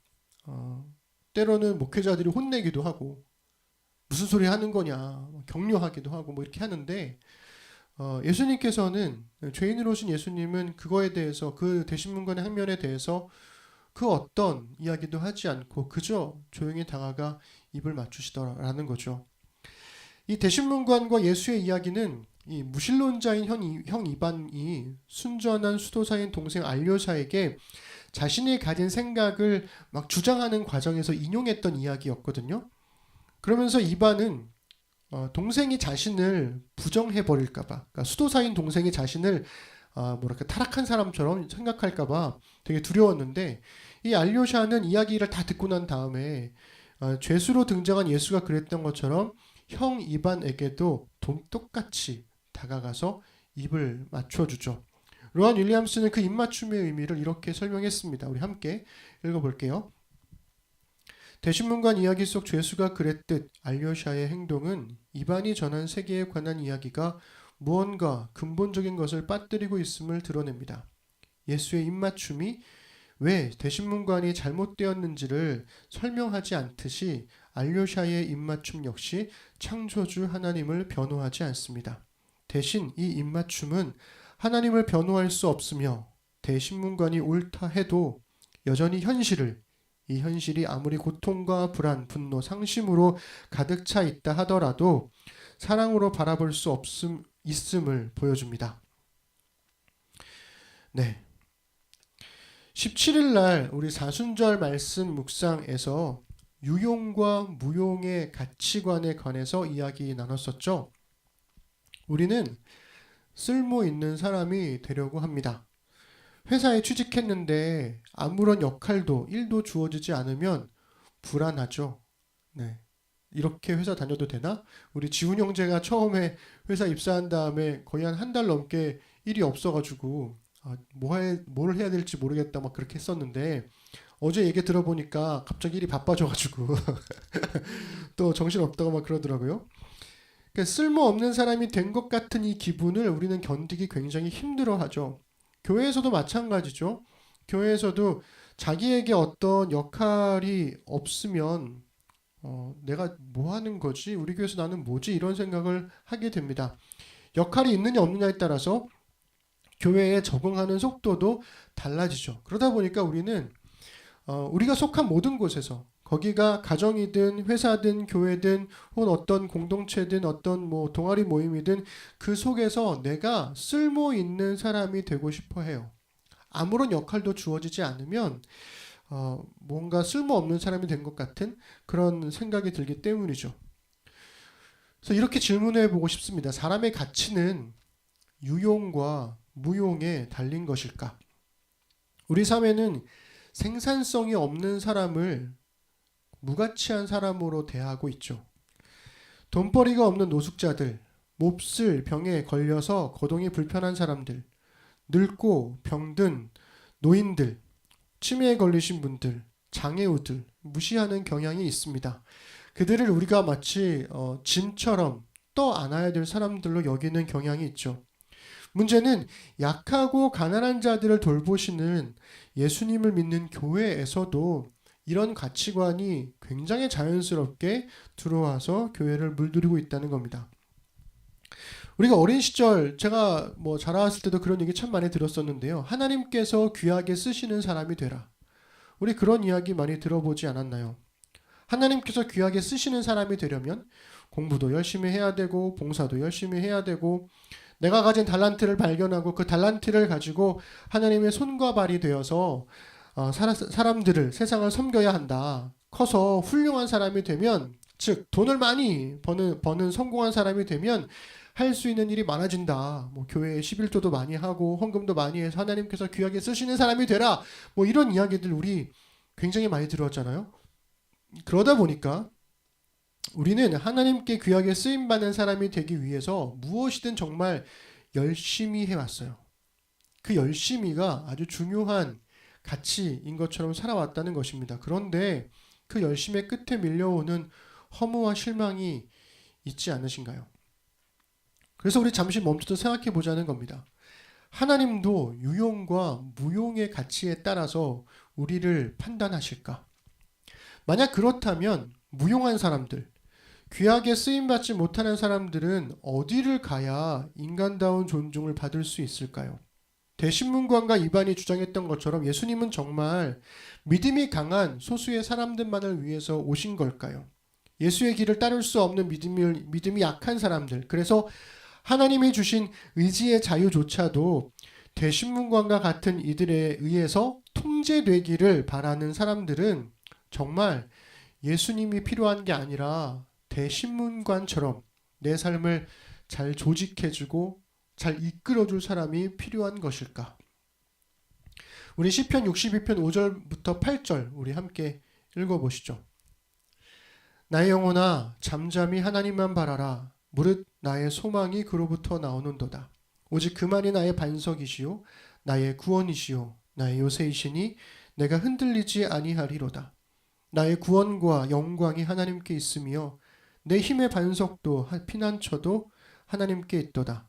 때로는 목회자들이 혼내기도 하고 무슨 소리 하는 거냐 격려하기도 하고 뭐 이렇게 하는데 예수님께서는 죄인으로 오신 예수님은 그거에 대해서 그 대신문관의 항면에 대해서 그 어떤 이야기도 하지 않고 그저 조용히 다가가 입을 맞추시더라라는 거죠. 이 대신문관과 예수의 이야기는 이 무신론자인 형 이반이 순전한 수도사인 동생 알료샤에게 자신이 가진 생각을 막 주장하는 과정에서 인용했던 이야기였거든요. 그러면서 이반은 동생이 자신을 부정해 버릴까봐, 그러니까 수도사인 동생이 자신을 뭐랄까 타락한 사람처럼 생각할까봐 되게 두려웠는데 이 알료샤는 이야기를 다 듣고 난 다음에 죄수로 등장한 예수가 그랬던 것처럼 형 이반에게도 똑같이 다가가서 입을 맞춰주죠. 로안 윌리엄스는 그 입맞춤의 의미를 이렇게 설명했습니다. 우리 함께 읽어볼게요. 대신문관 이야기 속 죄수가 그랬듯 알료샤의 행동은 이반이 전한 세계에 관한 이야기가 무언가 근본적인 것을 빠뜨리고 있음을 드러냅니다. 예수의 입맞춤이 왜 대신문관이 잘못되었는지를 설명하지 않듯이 알료샤의 입맞춤 역시 창조주 하나님을 변호하지 않습니다. 대신 이 입맞춤은 하나님을 변호할 수 없으며 대신문관이 옳다 해도 여전히 이 현실이 아무리 고통과 불안, 분노, 상심으로 가득 차 있다 하더라도 사랑으로 바라볼 수 있음을 보여줍니다. 네. 17일 날 우리 사순절 말씀 묵상에서 유용과 무용의 가치관에 관해서 이야기 나눴었죠. 우리는 쓸모 있는 사람이 되려고 합니다. 회사에 취직했는데 아무런 역할도 일도 주어지지 않으면 불안하죠. 네. 이렇게 회사 다녀도 되나? 우리 지훈 형제가 처음에 회사 입사한 다음에 거의 한 달 넘게 일이 없어가지고 뭘 해야 될지 모르겠다 막 그렇게 했었는데 어제 얘기 들어보니까 갑자기 일이 바빠져가지고 또 정신없다고 막 그러더라고요. 그러니까 쓸모없는 사람이 된 것 같은 이 기분을 우리는 견디기 굉장히 힘들어하죠. 교회에서도 마찬가지죠. 교회에서도 자기에게 어떤 역할이 없으면 내가 뭐 하는 거지? 우리 교회에서 나는 뭐지? 이런 생각을 하게 됩니다. 역할이 있느냐 없느냐에 따라서 교회에 적응하는 속도도 달라지죠. 그러다 보니까 우리는 우리가 속한 모든 곳에서, 거기가 가정이든 회사든 교회든 혹은 어떤 공동체든 어떤 뭐 동아리 모임이든 그 속에서 내가 쓸모 있는 사람이 되고 싶어 해요. 아무런 역할도 주어지지 않으면 뭔가 쓸모없는 사람이 된 것 같은 그런 생각이 들기 때문이죠. 그래서 이렇게 질문해 보고 싶습니다. 사람의 가치는 유용과 무용에 달린 것일까? 우리 사회는 생산성이 없는 사람을 무가치한 사람으로 대하고 있죠. 돈벌이가 없는 노숙자들, 몹쓸 병에 걸려서 거동이 불편한 사람들, 늙고 병든 노인들, 치매에 걸리신 분들, 장애우들 무시하는 경향이 있습니다. 그들을 우리가 마치 짐처럼 떠 안아야 될 사람들로 여기는 경향이 있죠. 문제는 약하고 가난한 자들을 돌보시는 예수님을 믿는 교회에서도 이런 가치관이 굉장히 자연스럽게 들어와서 교회를 물들이고 있다는 겁니다. 우리가 어린 시절, 제가 뭐 자라왔을 때도 그런 얘기 참 많이 들었었는데요. 하나님께서 귀하게 쓰시는 사람이 되라. 우리 그런 이야기 많이 들어보지 않았나요? 하나님께서 귀하게 쓰시는 사람이 되려면 공부도 열심히 해야 되고 봉사도 열심히 해야 되고 내가 가진 달란트를 발견하고 그 달란트를 가지고 하나님의 손과 발이 되어서 사람들을, 세상을 섬겨야 한다. 커서 훌륭한 사람이 되면, 즉 돈을 많이 버는 성공한 사람이 되면 할 수 있는 일이 많아진다. 뭐 교회에 11조도 많이 하고 헌금도 많이 해서 하나님께서 귀하게 쓰시는 사람이 되라. 뭐 이런 이야기들 우리 굉장히 많이 들었잖아요. 그러다 보니까 우리는 하나님께 귀하게 쓰임받는 사람이 되기 위해서 무엇이든 정말 열심히 해왔어요. 그 열심히가 아주 중요한 가치인 것처럼 살아왔다는 것입니다. 그런데 그 열심의 끝에 밀려오는 허무와 실망이 있지 않으신가요? 그래서 우리 잠시 멈춰서 생각해 보자는 겁니다. 하나님도 유용과 무용의 가치에 따라서 우리를 판단하실까? 만약 그렇다면 무용한 사람들, 귀하게 쓰임받지 못하는 사람들은 어디를 가야 인간다운 존중을 받을 수 있을까요? 대신문관과 이반이 주장했던 것처럼 예수님은 정말 믿음이 강한 소수의 사람들만을 위해서 오신 걸까요? 예수의 길을 따를 수 없는 믿음이 약한 사람들, 그래서 하나님이 주신 의지의 자유조차도 대신문관과 같은 이들에 의해서 통제되기를 바라는 사람들은 정말 예수님이 필요한 게 아니라 대신문관처럼 내 삶을 잘 조직해주고 잘 이끌어줄 사람이 필요한 것일까? 우리 시편 62편 5절부터 8절 우리 함께 읽어보시죠. 나의 영혼아 잠잠히 하나님만 바라라. 무릇 나의 소망이 그로부터 나오는도다. 오직 그만이 나의 반석이시요 나의 구원이시요 나의 요새이시니 내가 흔들리지 아니하리로다. 나의 구원과 영광이 하나님께 있으며 내 힘의 반석도 피난처도 하나님께 있도다.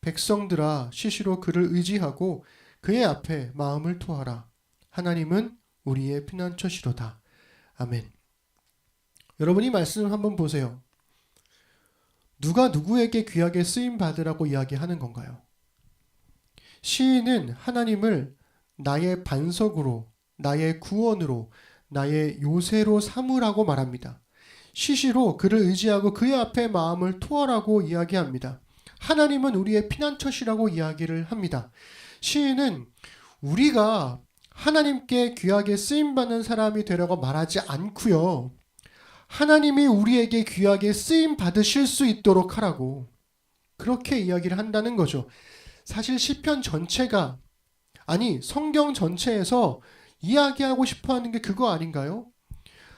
백성들아 시시로 그를 의지하고 그의 앞에 마음을 토하라. 하나님은 우리의 피난처시로다. 아멘. 여러분 이 말씀 한번 보세요. 누가 누구에게 귀하게 쓰임 받으라고 이야기하는 건가요? 시인은 하나님을 나의 반석으로, 나의 구원으로, 나의 요새로 삼으라고 말합니다. 시시로 그를 의지하고 그의 앞에 마음을 토하라고 이야기합니다. 하나님은 우리의 피난처시라고 이야기를 합니다. 시인은 우리가 하나님께 귀하게 쓰임받는 사람이 되라고 말하지 않고요. 하나님이 우리에게 귀하게 쓰임 받으실 수 있도록 하라고 그렇게 이야기를 한다는 거죠. 사실 시편 전체가, 아니 성경 전체에서 이야기하고 싶어하는 게 그거 아닌가요?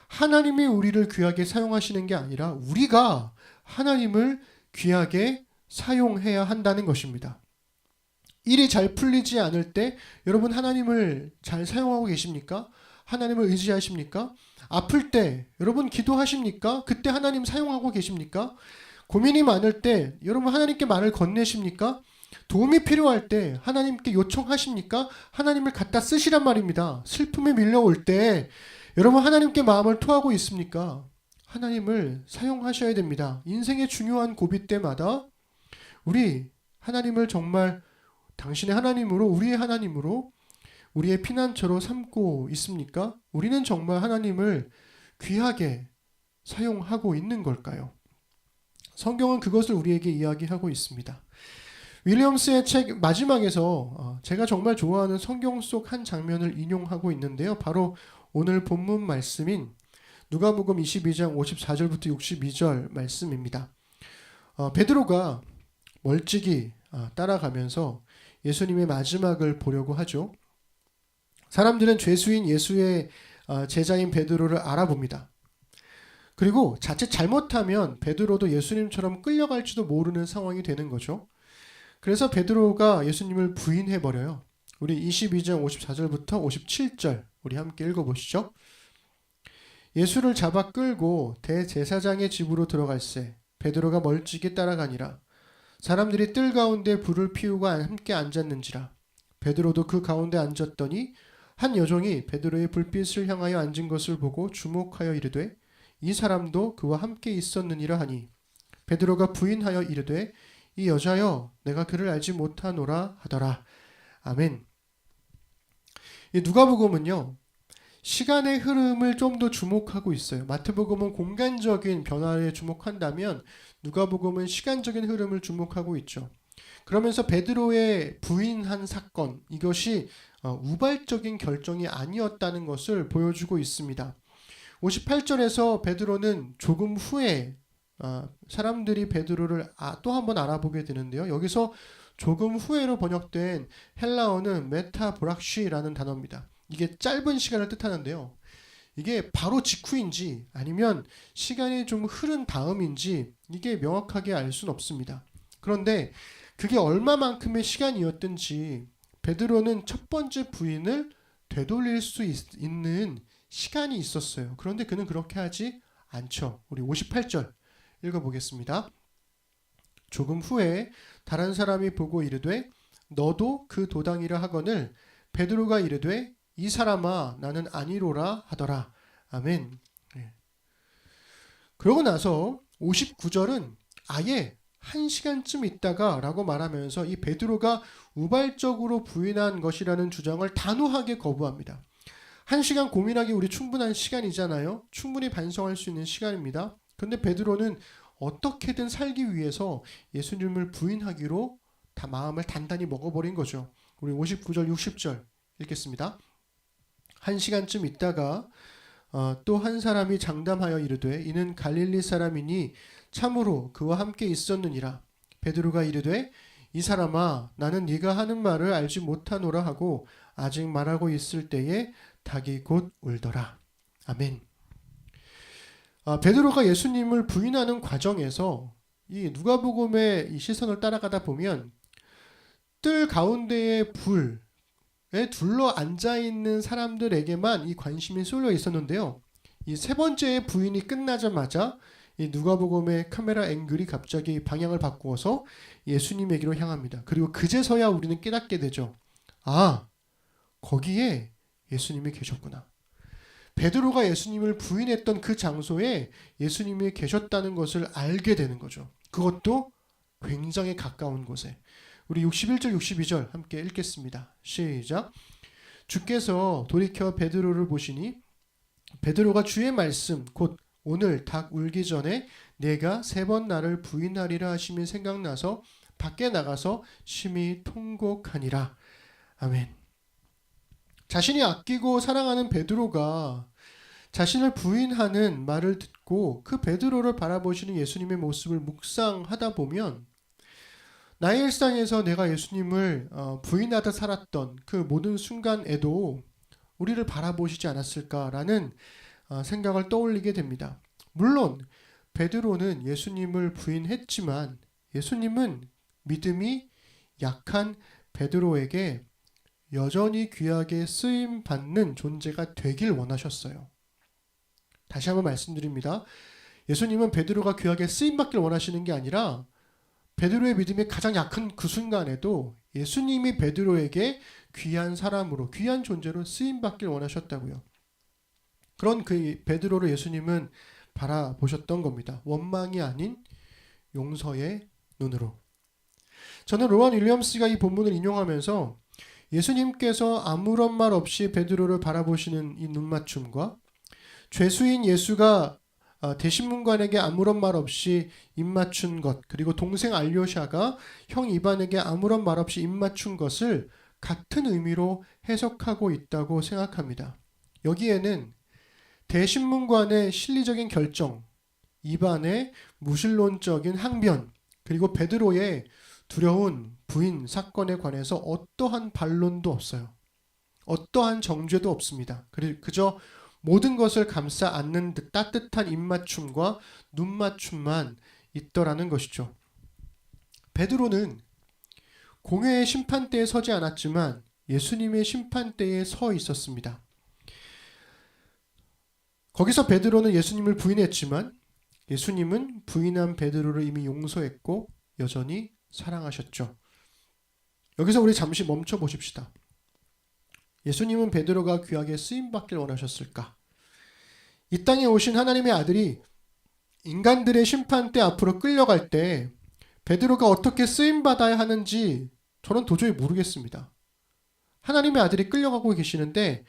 하나님이 우리를 귀하게 사용하시는 게 아니라 우리가 하나님을 귀하게 사용해야 한다는 것입니다. 일이 잘 풀리지 않을 때 여러분 하나님을 잘 사용하고 계십니까? 하나님을 의지하십니까? 아플 때 여러분 기도하십니까? 그때 하나님 사용하고 계십니까? 고민이 많을 때 여러분 하나님께 말을 건네십니까? 도움이 필요할 때 하나님께 요청하십니까? 하나님을 갖다 쓰시란 말입니다. 슬픔에 밀려올 때 여러분 하나님께 마음을 토하고 있습니까? 하나님을 사용하셔야 됩니다. 인생의 중요한 고비 때마다 우리 하나님을 정말 당신의 하나님으로, 우리의 하나님으로, 우리의 피난처로 삼고 있습니까? 우리는 정말 하나님을 귀하게 사용하고 있는 걸까요? 성경은 그것을 우리에게 이야기하고 있습니다. 윌리엄스의 책 마지막에서 제가 정말 좋아하는 성경 속 한 장면을 인용하고 있는데요. 바로 오늘 본문 말씀인 누가복음 22장 54절부터 62절 말씀입니다. 베드로가 멀찍이 따라가면서 예수님의 마지막을 보려고 하죠. 사람들은 죄수인 예수의 제자인 베드로를 알아봅니다. 그리고 자칫 잘못하면 베드로도 예수님처럼 끌려갈지도 모르는 상황이 되는 거죠. 그래서 베드로가 예수님을 부인해버려요. 우리 22장 54절부터 57절 우리 함께 읽어보시죠. 예수를 잡아 끌고 대제사장의 집으로 들어갈새 베드로가 멀찍이 따라가니라. 사람들이 뜰 가운데 불을 피우고 함께 앉았는지라. 베드로도 그 가운데 앉았더니 한 여종이 베드로의 불빛을 향하여 앉은 것을 보고 주목하여 이르되 이 사람도 그와 함께 있었느니라 하니 베드로가 부인하여 이르되 이 여자여 내가 그를 알지 못하노라 하더라. 아멘. 이 누가복음은요 시간의 흐름을 좀 더 주목하고 있어요. 마태복음은 공간적인 변화에 주목한다면 누가복음은 시간적인 흐름을 주목하고 있죠. 그러면서 베드로의 부인한 사건, 이것이 우발적인 결정이 아니었다는 것을 보여주고 있습니다. 58절에서 베드로는 조금 후에 사람들이 베드로를 또 한번 알아보게 되는데요. 여기서 조금 후에로 번역된 헬라어는 메타보락시라는 단어입니다. 이게 짧은 시간을 뜻하는데요. 이게 바로 직후인지 아니면 시간이 좀 흐른 다음인지 이게 명확하게 알 수는 없습니다. 그런데 그게 얼마만큼의 시간이었든지 베드로는 첫 번째 부인을 되돌릴 수 있는 시간이 있었어요. 그런데 그는 그렇게 하지 않죠. 우리 58절 읽어보겠습니다. 조금 후에 다른 사람이 보고 이르되 너도 그 도당이라 하거늘 베드로가 이르되 이 사람아 나는 아니로라 하더라. 아멘. 그러고 나서 59절은 아예 1시간쯤 있다가 라고 말하면서 이 베드로가 우발적으로 부인한 것이라는 주장을 단호하게 거부합니다. 1시간 고민하기 우리 충분한 시간이잖아요. 충분히 반성할 수 있는 시간입니다. 그런데 베드로는 어떻게든 살기 위해서 예수님을 부인하기로 다 마음을 단단히 먹어버린 거죠. 우리 59절 60절 읽겠습니다. 1시간쯤 있다가 또 한 사람이 장담하여 이르되 이는 갈릴리 사람이니 참으로 그와 함께 있었느니라. 베드로가 이르되 이 사람아 나는 네가 하는 말을 알지 못하노라 하고 아직 말하고 있을 때에 닭이 곧 울더라. 아멘. 베드로가 예수님을 부인하는 과정에서 이 누가복음의 이 시선을 따라가다 보면 뜰 가운데의 불에 둘러 앉아 있는 사람들에게만 이 관심이 쏠려 있었는데요. 이 세 번째의 부인이 끝나자마자 이 누가복음의 카메라 앵글이 갑자기 방향을 바꾸어서 예수님에게로 향합니다. 그리고 그제서야 우리는 깨닫게 되죠. 거기에 예수님이 계셨구나. 베드로가 예수님을 부인했던 그 장소에 예수님이 계셨다는 것을 알게 되는 거죠. 그것도 굉장히 가까운 곳에. 우리 61절 62절 함께 읽겠습니다. 시작. 주께서 돌이켜 베드로를 보시니 베드로가 주의 말씀 곧 오늘 닭 울기 전에 내가 3번 나를 부인하리라 하심이 생각나서 밖에 나가서 심히 통곡하니라. 아멘. 자신이 아끼고 사랑하는 베드로가 자신을 부인하는 말을 듣고 그 베드로를 바라보시는 예수님의 모습을 묵상하다 보면 나의 일상에서 내가 예수님을 부인하다 살았던 그 모든 순간에도 우리를 바라보시지 않았을까라는 생각을 떠올리게 됩니다. 물론 베드로는 예수님을 부인했지만 예수님은 믿음이 약한 베드로에게 여전히 귀하게 쓰임받는 존재가 되길 원하셨어요. 다시 한번 말씀드립니다. 예수님은 베드로가 귀하게 쓰임받길 원하시는 게 아니라 베드로의 믿음이 가장 약한 그 순간에도 예수님이 베드로에게 귀한 사람으로, 귀한 존재로 쓰임받길 원하셨다고요. 그런 그 베드로를 예수님은 바라보셨던 겁니다. 원망이 아닌 용서의 눈으로. 저는 로원 윌리엄스가 이 본문을 인용하면서 예수님께서 아무런 말 없이 베드로를 바라보시는 이 눈맞춤과 죄수인 예수가 대신문관에게 아무런 말 없이 입맞춘 것, 그리고 동생 알료샤가 형 이반에게 아무런 말 없이 입맞춘 것을 같은 의미로 해석하고 있다고 생각합니다. 여기에는 대신문관의 실리적인 결정, 이반의 무신론적인 항변, 그리고 베드로의 두려운 부인 사건에 관해서 어떠한 반론도 없어요. 어떠한 정죄도 없습니다. 그저 모든 것을 감싸 안는 듯 따뜻한 입맞춤과 눈맞춤만 있더라는 것이죠. 베드로는 공회의 심판대에 서지 않았지만 예수님의 심판대에 서 있었습니다. 거기서 베드로는 예수님을 부인했지만 예수님은 부인한 베드로를 이미 용서했고 여전히 사랑하셨죠. 여기서 우리 잠시 멈춰 보십시다. 예수님은 베드로가 귀하게 쓰임받길 원하셨을까? 이 땅에 오신 하나님의 아들이 인간들의 심판대 앞으로 끌려갈 때 베드로가 어떻게 쓰임받아야 하는지 저는 도저히 모르겠습니다. 하나님의 아들이 끌려가고 계시는데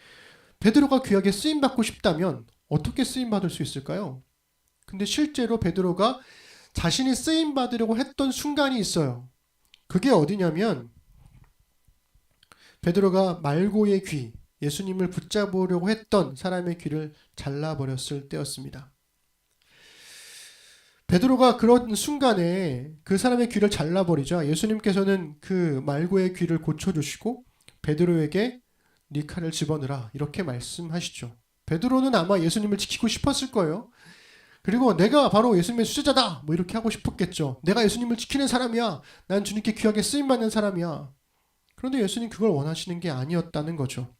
베드로가 귀하게 쓰임받고 싶다면 어떻게 쓰임받을 수 있을까요? 근데 실제로 베드로가 자신이 쓰임받으려고 했던 순간이 있어요. 그게 어디냐면 베드로가 말고의 귀, 예수님을 붙잡으려고 했던 사람의 귀를 잘라버렸을 때였습니다. 베드로가 그런 순간에 그 사람의 귀를 잘라버리자 예수님께서는 그 말고의 귀를 고쳐주시고 베드로에게 네 칼을 집어넣으라 이렇게 말씀하시죠. 베드로는 아마 예수님을 지키고 싶었을 거예요. 그리고 내가 바로 예수님의 수제자다 뭐 이렇게 하고 싶었겠죠. 내가 예수님을 지키는 사람이야. 난 주님께 귀하게 쓰임받는 사람이야. 그런데 예수님 그걸 원하시는 게 아니었다는 거죠.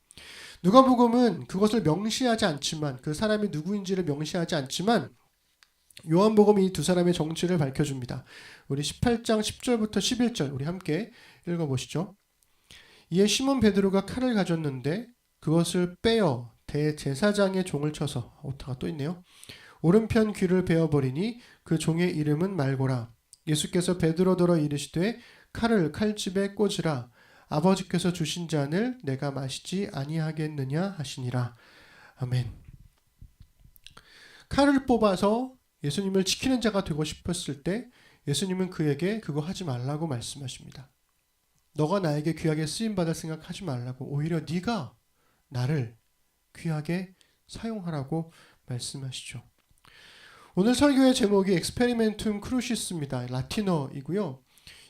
누가복음은 그것을 명시하지 않지만 그 사람이 누구인지를 명시하지 않지만 요한복음이 이 두 사람의 정체를 밝혀줍니다. 우리 18장 10절부터 11절 우리 함께 읽어보시죠. 이에 시몬 베드로가 칼을 가졌는데 그것을 빼어 대제사장의 종을 쳐서 오타가 또 있네요. 오른편 귀를 베어버리니 그 종의 이름은 말고라. 예수께서 베드로더러 이르시되 칼을 칼집에 꽂으라. 아버지께서 주신 잔을 내가 마시지 아니하겠느냐 하시니라. 아멘. 칼을 뽑아서 예수님을 지키는 자가 되고 싶었을 때 예수님은 그에게 그거 하지 말라고 말씀하십니다. 너가 나에게 귀하게 쓰임받을 생각하지 말라고 오히려 네가 나를 귀하게 사용하라고 말씀하시죠. 오늘 설교의 제목이 Experimentum Crucis입니다. 라틴어이고요.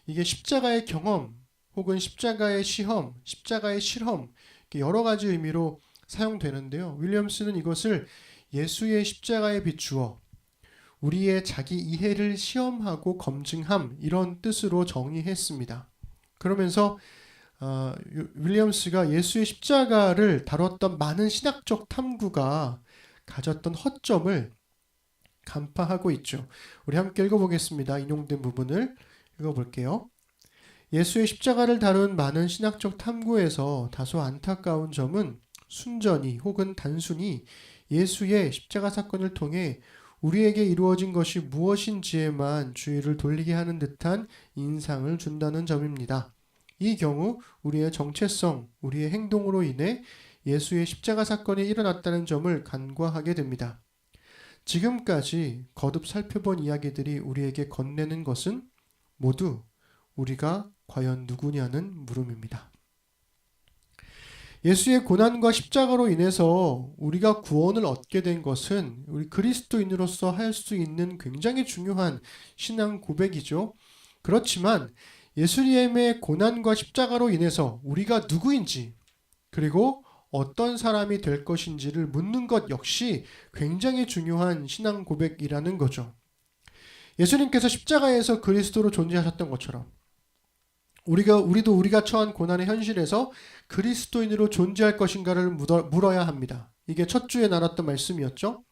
이게 십자가의 경험 혹은 십자가의 시험, 십자가의 실험 여러 가지 의미로 사용되는데요. 윌리엄스는 이것을 예수의 십자가에 비추어 우리의 자기 이해를 시험하고 검증함 이런 뜻으로 정의했습니다. 그러면서 윌리엄스가 예수의 십자가를 다뤘던 많은 신학적 탐구가 가졌던 허점을 간파하고 있죠. 우리 함께 읽어보겠습니다. 인용된 부분을 읽어볼게요. 예수의 십자가를 다룬 많은 신학적 탐구에서 다소 안타까운 점은 순전히 혹은 단순히 예수의 십자가 사건을 통해 우리에게 이루어진 것이 무엇인지에만 주의를 돌리게 하는 듯한 인상을 준다는 점입니다. 이 경우 우리의 정체성, 우리의 행동으로 인해 예수의 십자가 사건이 일어났다는 점을 간과하게 됩니다. 지금까지 거듭 살펴본 이야기들이 우리에게 건네는 것은 모두 우리가 과연 누구냐는 물음입니다. 예수의 고난과 십자가로 인해서 우리가 구원을 얻게 된 것은 우리 그리스도인으로서 할 수 있는 굉장히 중요한 신앙 고백이죠. 그렇지만 예수님의 고난과 십자가로 인해서 우리가 누구인지 그리고 어떤 사람이 될 것인지를 묻는 것 역시 굉장히 중요한 신앙 고백이라는 거죠. 예수님께서 십자가에서 그리스도로 존재하셨던 것처럼 우리도 우리가 처한 고난의 현실에서 그리스도인으로 존재할 것인가를 물어야 합니다. 이게 첫 주에 나눴던 말씀이었죠.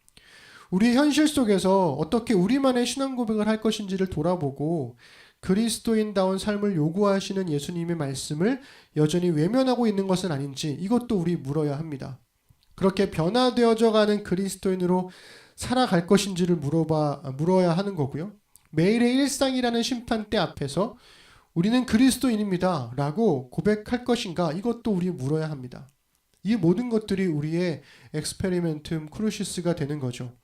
우리의 현실 속에서 어떻게 우리만의 신앙 고백을 할 것인지를 돌아보고 그리스도인다운 삶을 요구하시는 예수님의 말씀을 여전히 외면하고 있는 것은 아닌지 이것도 우리 물어야 합니다. 그렇게 변화되어져 가는 그리스도인으로 살아갈 것인지를 물어야 하는 거고요. 매일의 일상이라는 심판대 앞에서 우리는 그리스도인입니다 라고 고백할 것인가? 이것도 우리 물어야 합니다. 이 모든 것들이 우리의 엑스페리멘툼 크루시스가 되는 거죠.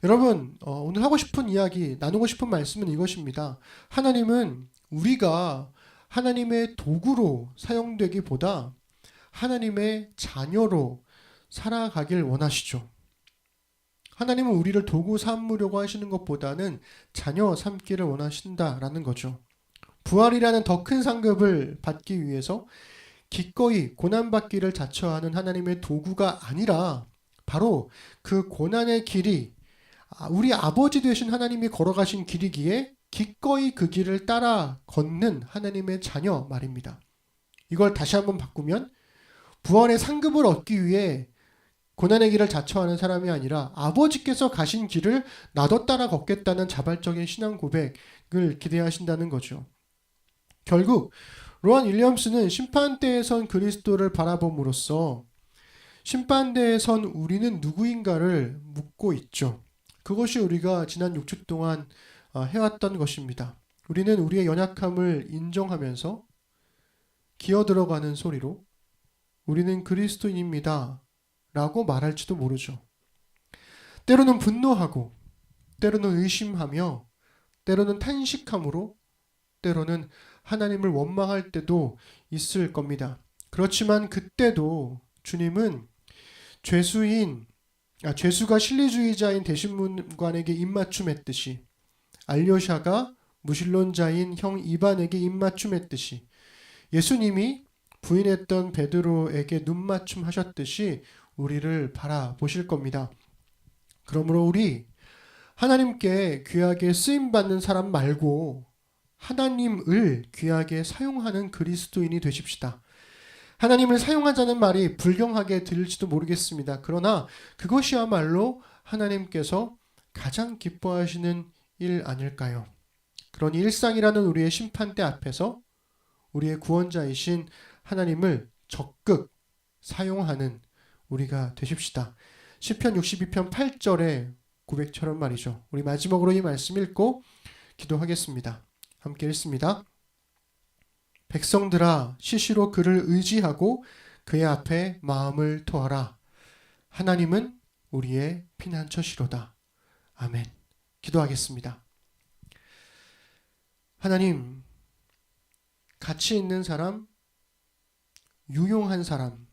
여러분, 오늘 하고 싶은 이야기, 나누고 싶은 말씀은 이것입니다. 하나님은 우리가 하나님의 도구로 사용되기보다 하나님의 자녀로 살아가길 원하시죠. 하나님은 우리를 도구 삼으려고 하시는 것보다는 자녀 삼기를 원하신다라는 거죠. 부활이라는 더 큰 상급을 받기 위해서 기꺼이 고난받기를 자처하는 하나님의 도구가 아니라 바로 그 고난의 길이 우리 아버지 되신 하나님이 걸어가신 길이기에 기꺼이 그 길을 따라 걷는 하나님의 자녀 말입니다. 이걸 다시 한번 바꾸면 부활의 상급을 얻기 위해 고난의 길을 자처하는 사람이 아니라 아버지께서 가신 길을 나도 따라 걷겠다는 자발적인 신앙 고백을 기대하신다는 거죠. 결국 로안 윌리엄스는 심판대에선 그리스도를 바라봄으로써 심판대에선 우리는 누구인가를 묻고 있죠. 그것이 우리가 지난 6주 동안 해왔던 것입니다. 우리는 우리의 연약함을 인정하면서 기어들어가는 소리로 우리는 그리스도인입니다 라고 말할지도 모르죠. 때로는 분노하고 때로는 의심하며 때로는 탄식함으로 때로는 하나님을 원망할 때도 있을 겁니다. 그렇지만 그때도 주님은 죄수가 실리주의자인 대신문관에게 입맞춤했듯이 알료샤가 무신론자인 형 이반에게 입맞춤했듯이 예수님이 부인했던 베드로에게 눈맞춤 하셨듯이 우리를 바라보실 겁니다. 그러므로 우리 하나님께 귀하게 쓰임받는 사람 말고 하나님을 귀하게 사용하는 그리스도인이 되십시다. 하나님을 사용하자는 말이 불경하게 들릴지도 모르겠습니다. 그러나 그것이야말로 하나님께서 가장 기뻐하시는 일 아닐까요? 그러니 일상이라는 우리의 심판대 앞에서 우리의 구원자이신 하나님을 적극 사용하는 우리가 되십시다. 시편 62편 8절의 고백처럼 말이죠. 우리 마지막으로 이 말씀 읽고 기도하겠습니다. 함께 읽습니다. 백성들아 시시로 그를 의지하고 그의 앞에 마음을 토하라. 하나님은 우리의 피난처시로다. 아멘. 기도하겠습니다. 하나님, 가치 있는 사람, 유용한 사람,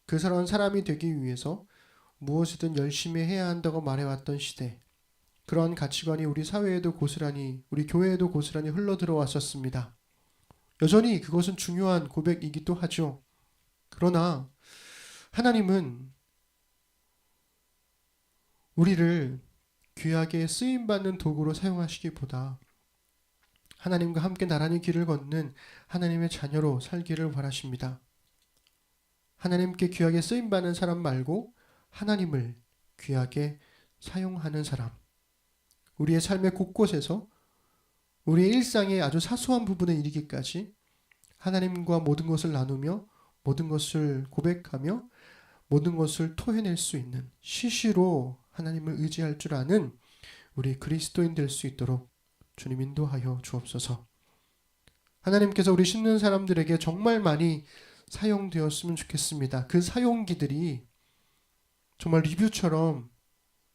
그런 사람이 되기 위해서 무엇이든 열심히 해야 한다고 말해왔던 시대, 그러한 가치관이 우리 사회에도 고스란히, 우리 교회에도 고스란히 흘러들어왔었습니다. 여전히 그것은 중요한 고백이기도 하죠. 그러나 하나님은 우리를 귀하게 쓰임받는 도구로 사용하시기보다 하나님과 함께 나란히 길을 걷는 하나님의 자녀로 살기를 바라십니다. 하나님께 귀하게 쓰임받는 사람 말고 하나님을 귀하게 사용하는 사람, 우리의 삶의 곳곳에서 우리의 일상의 아주 사소한 부분에 이르기까지 하나님과 모든 것을 나누며 모든 것을 고백하며 모든 것을 토해낼 수 있는, 시시로 하나님을 의지할 줄 아는 우리 그리스도인 될 수 있도록 주님 인도하여 주옵소서. 하나님께서 우리 신는 사람들에게 정말 많이 사용되었으면 좋겠습니다. 그 사용기들이 정말 리뷰처럼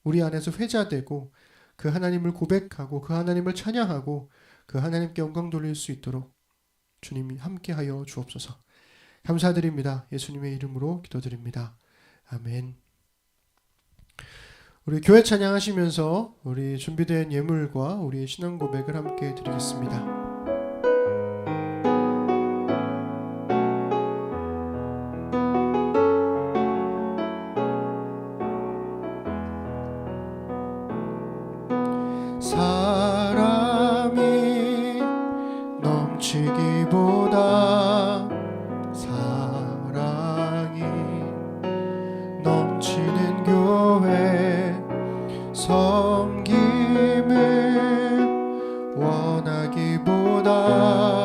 우리 안에서 회자되고 그 하나님을 고백하고 그 하나님을 찬양하고 그 하나님께 영광 돌릴 수 있도록 주님이 함께하여 주옵소서. 감사드립니다. 예수님의 이름으로 기도드립니다. 아멘. 우리 교회 찬양하시면서 우리 준비된 예물과 우리의 신앙 고백을 함께 드리겠습니다. 사람이 넘치기보다 사랑이 넘치는 교회 섬김을 원하기보다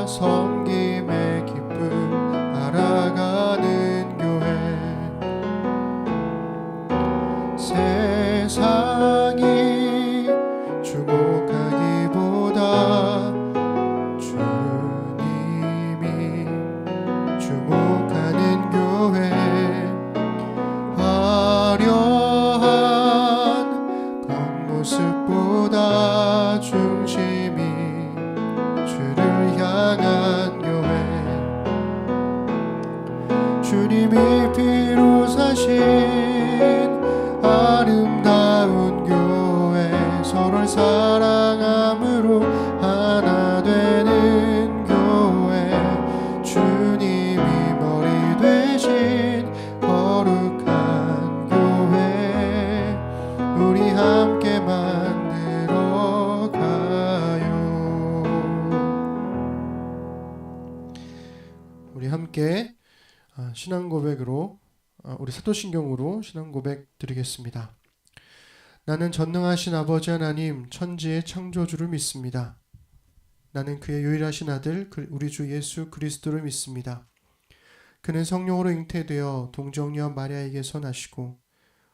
섬김의 기쁨 알아가는 교회 세상이 주목하기보다 하신 아름다운 교회, 서로를 사랑함으로 하나 되는 교회, 주님이 머리 되신 거룩한 교회, 우리 함께 만들어 가요. 우리 함께 신앙 고백으로, 우리 사도신경으로 신앙 고백 드리겠습니다. 나는 전능하신 아버지 하나님, 천지의 창조주를 믿습니다. 나는 그의 유일하신 아들 우리 주 예수 그리스도를 믿습니다. 그는 성령으로 잉태되어 동정녀 마리아에게서 나시고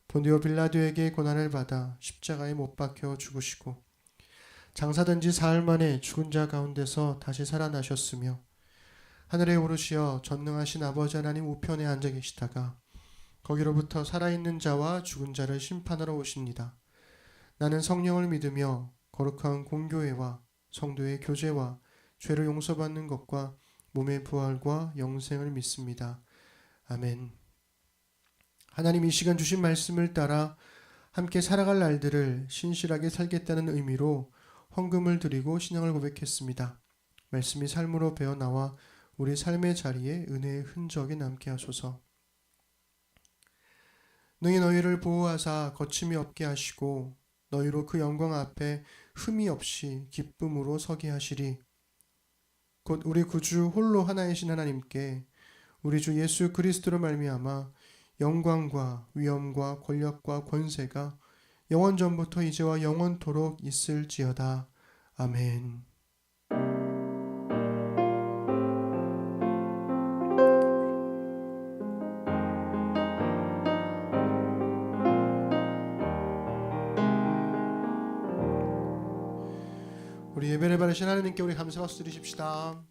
본디오 빌라도에게 고난을 받아 십자가에 못 박혀 죽으시고 장사된 지 사흘 만에 죽은 자 가운데서 다시 살아나셨으며 하늘에 오르시어 전능하신 아버지 하나님 우편에 앉아 계시다가 거기로부터 살아있는 자와 죽은 자를 심판하러 오십니다. 나는 성령을 믿으며 거룩한 공교회와 성도의 교제와 죄를 용서받는 것과 몸의 부활과 영생을 믿습니다. 아멘. 하나님, 이 시간 주신 말씀을 따라 함께 살아갈 날들을 신실하게 살겠다는 의미로 헌금을 드리고 신앙을 고백했습니다. 말씀이 삶으로 배어나와 우리 삶의 자리에 은혜의 흔적이 남게 하소서. 능히 너희를 보호하사 거침이 없게 하시고 너희로 그 영광 앞에 흠이 없이 기쁨으로 서게 하시리. 곧 우리 구주 홀로 하나이신 하나님께 우리 주 예수 그리스도로 말미암아 영광과 위엄과 권력과 권세가 영원전부터 이제와 영원토록 있을지어다. 아멘. 우리 예배를 받으신 하나님께 우리 감사 박수 드리십시다.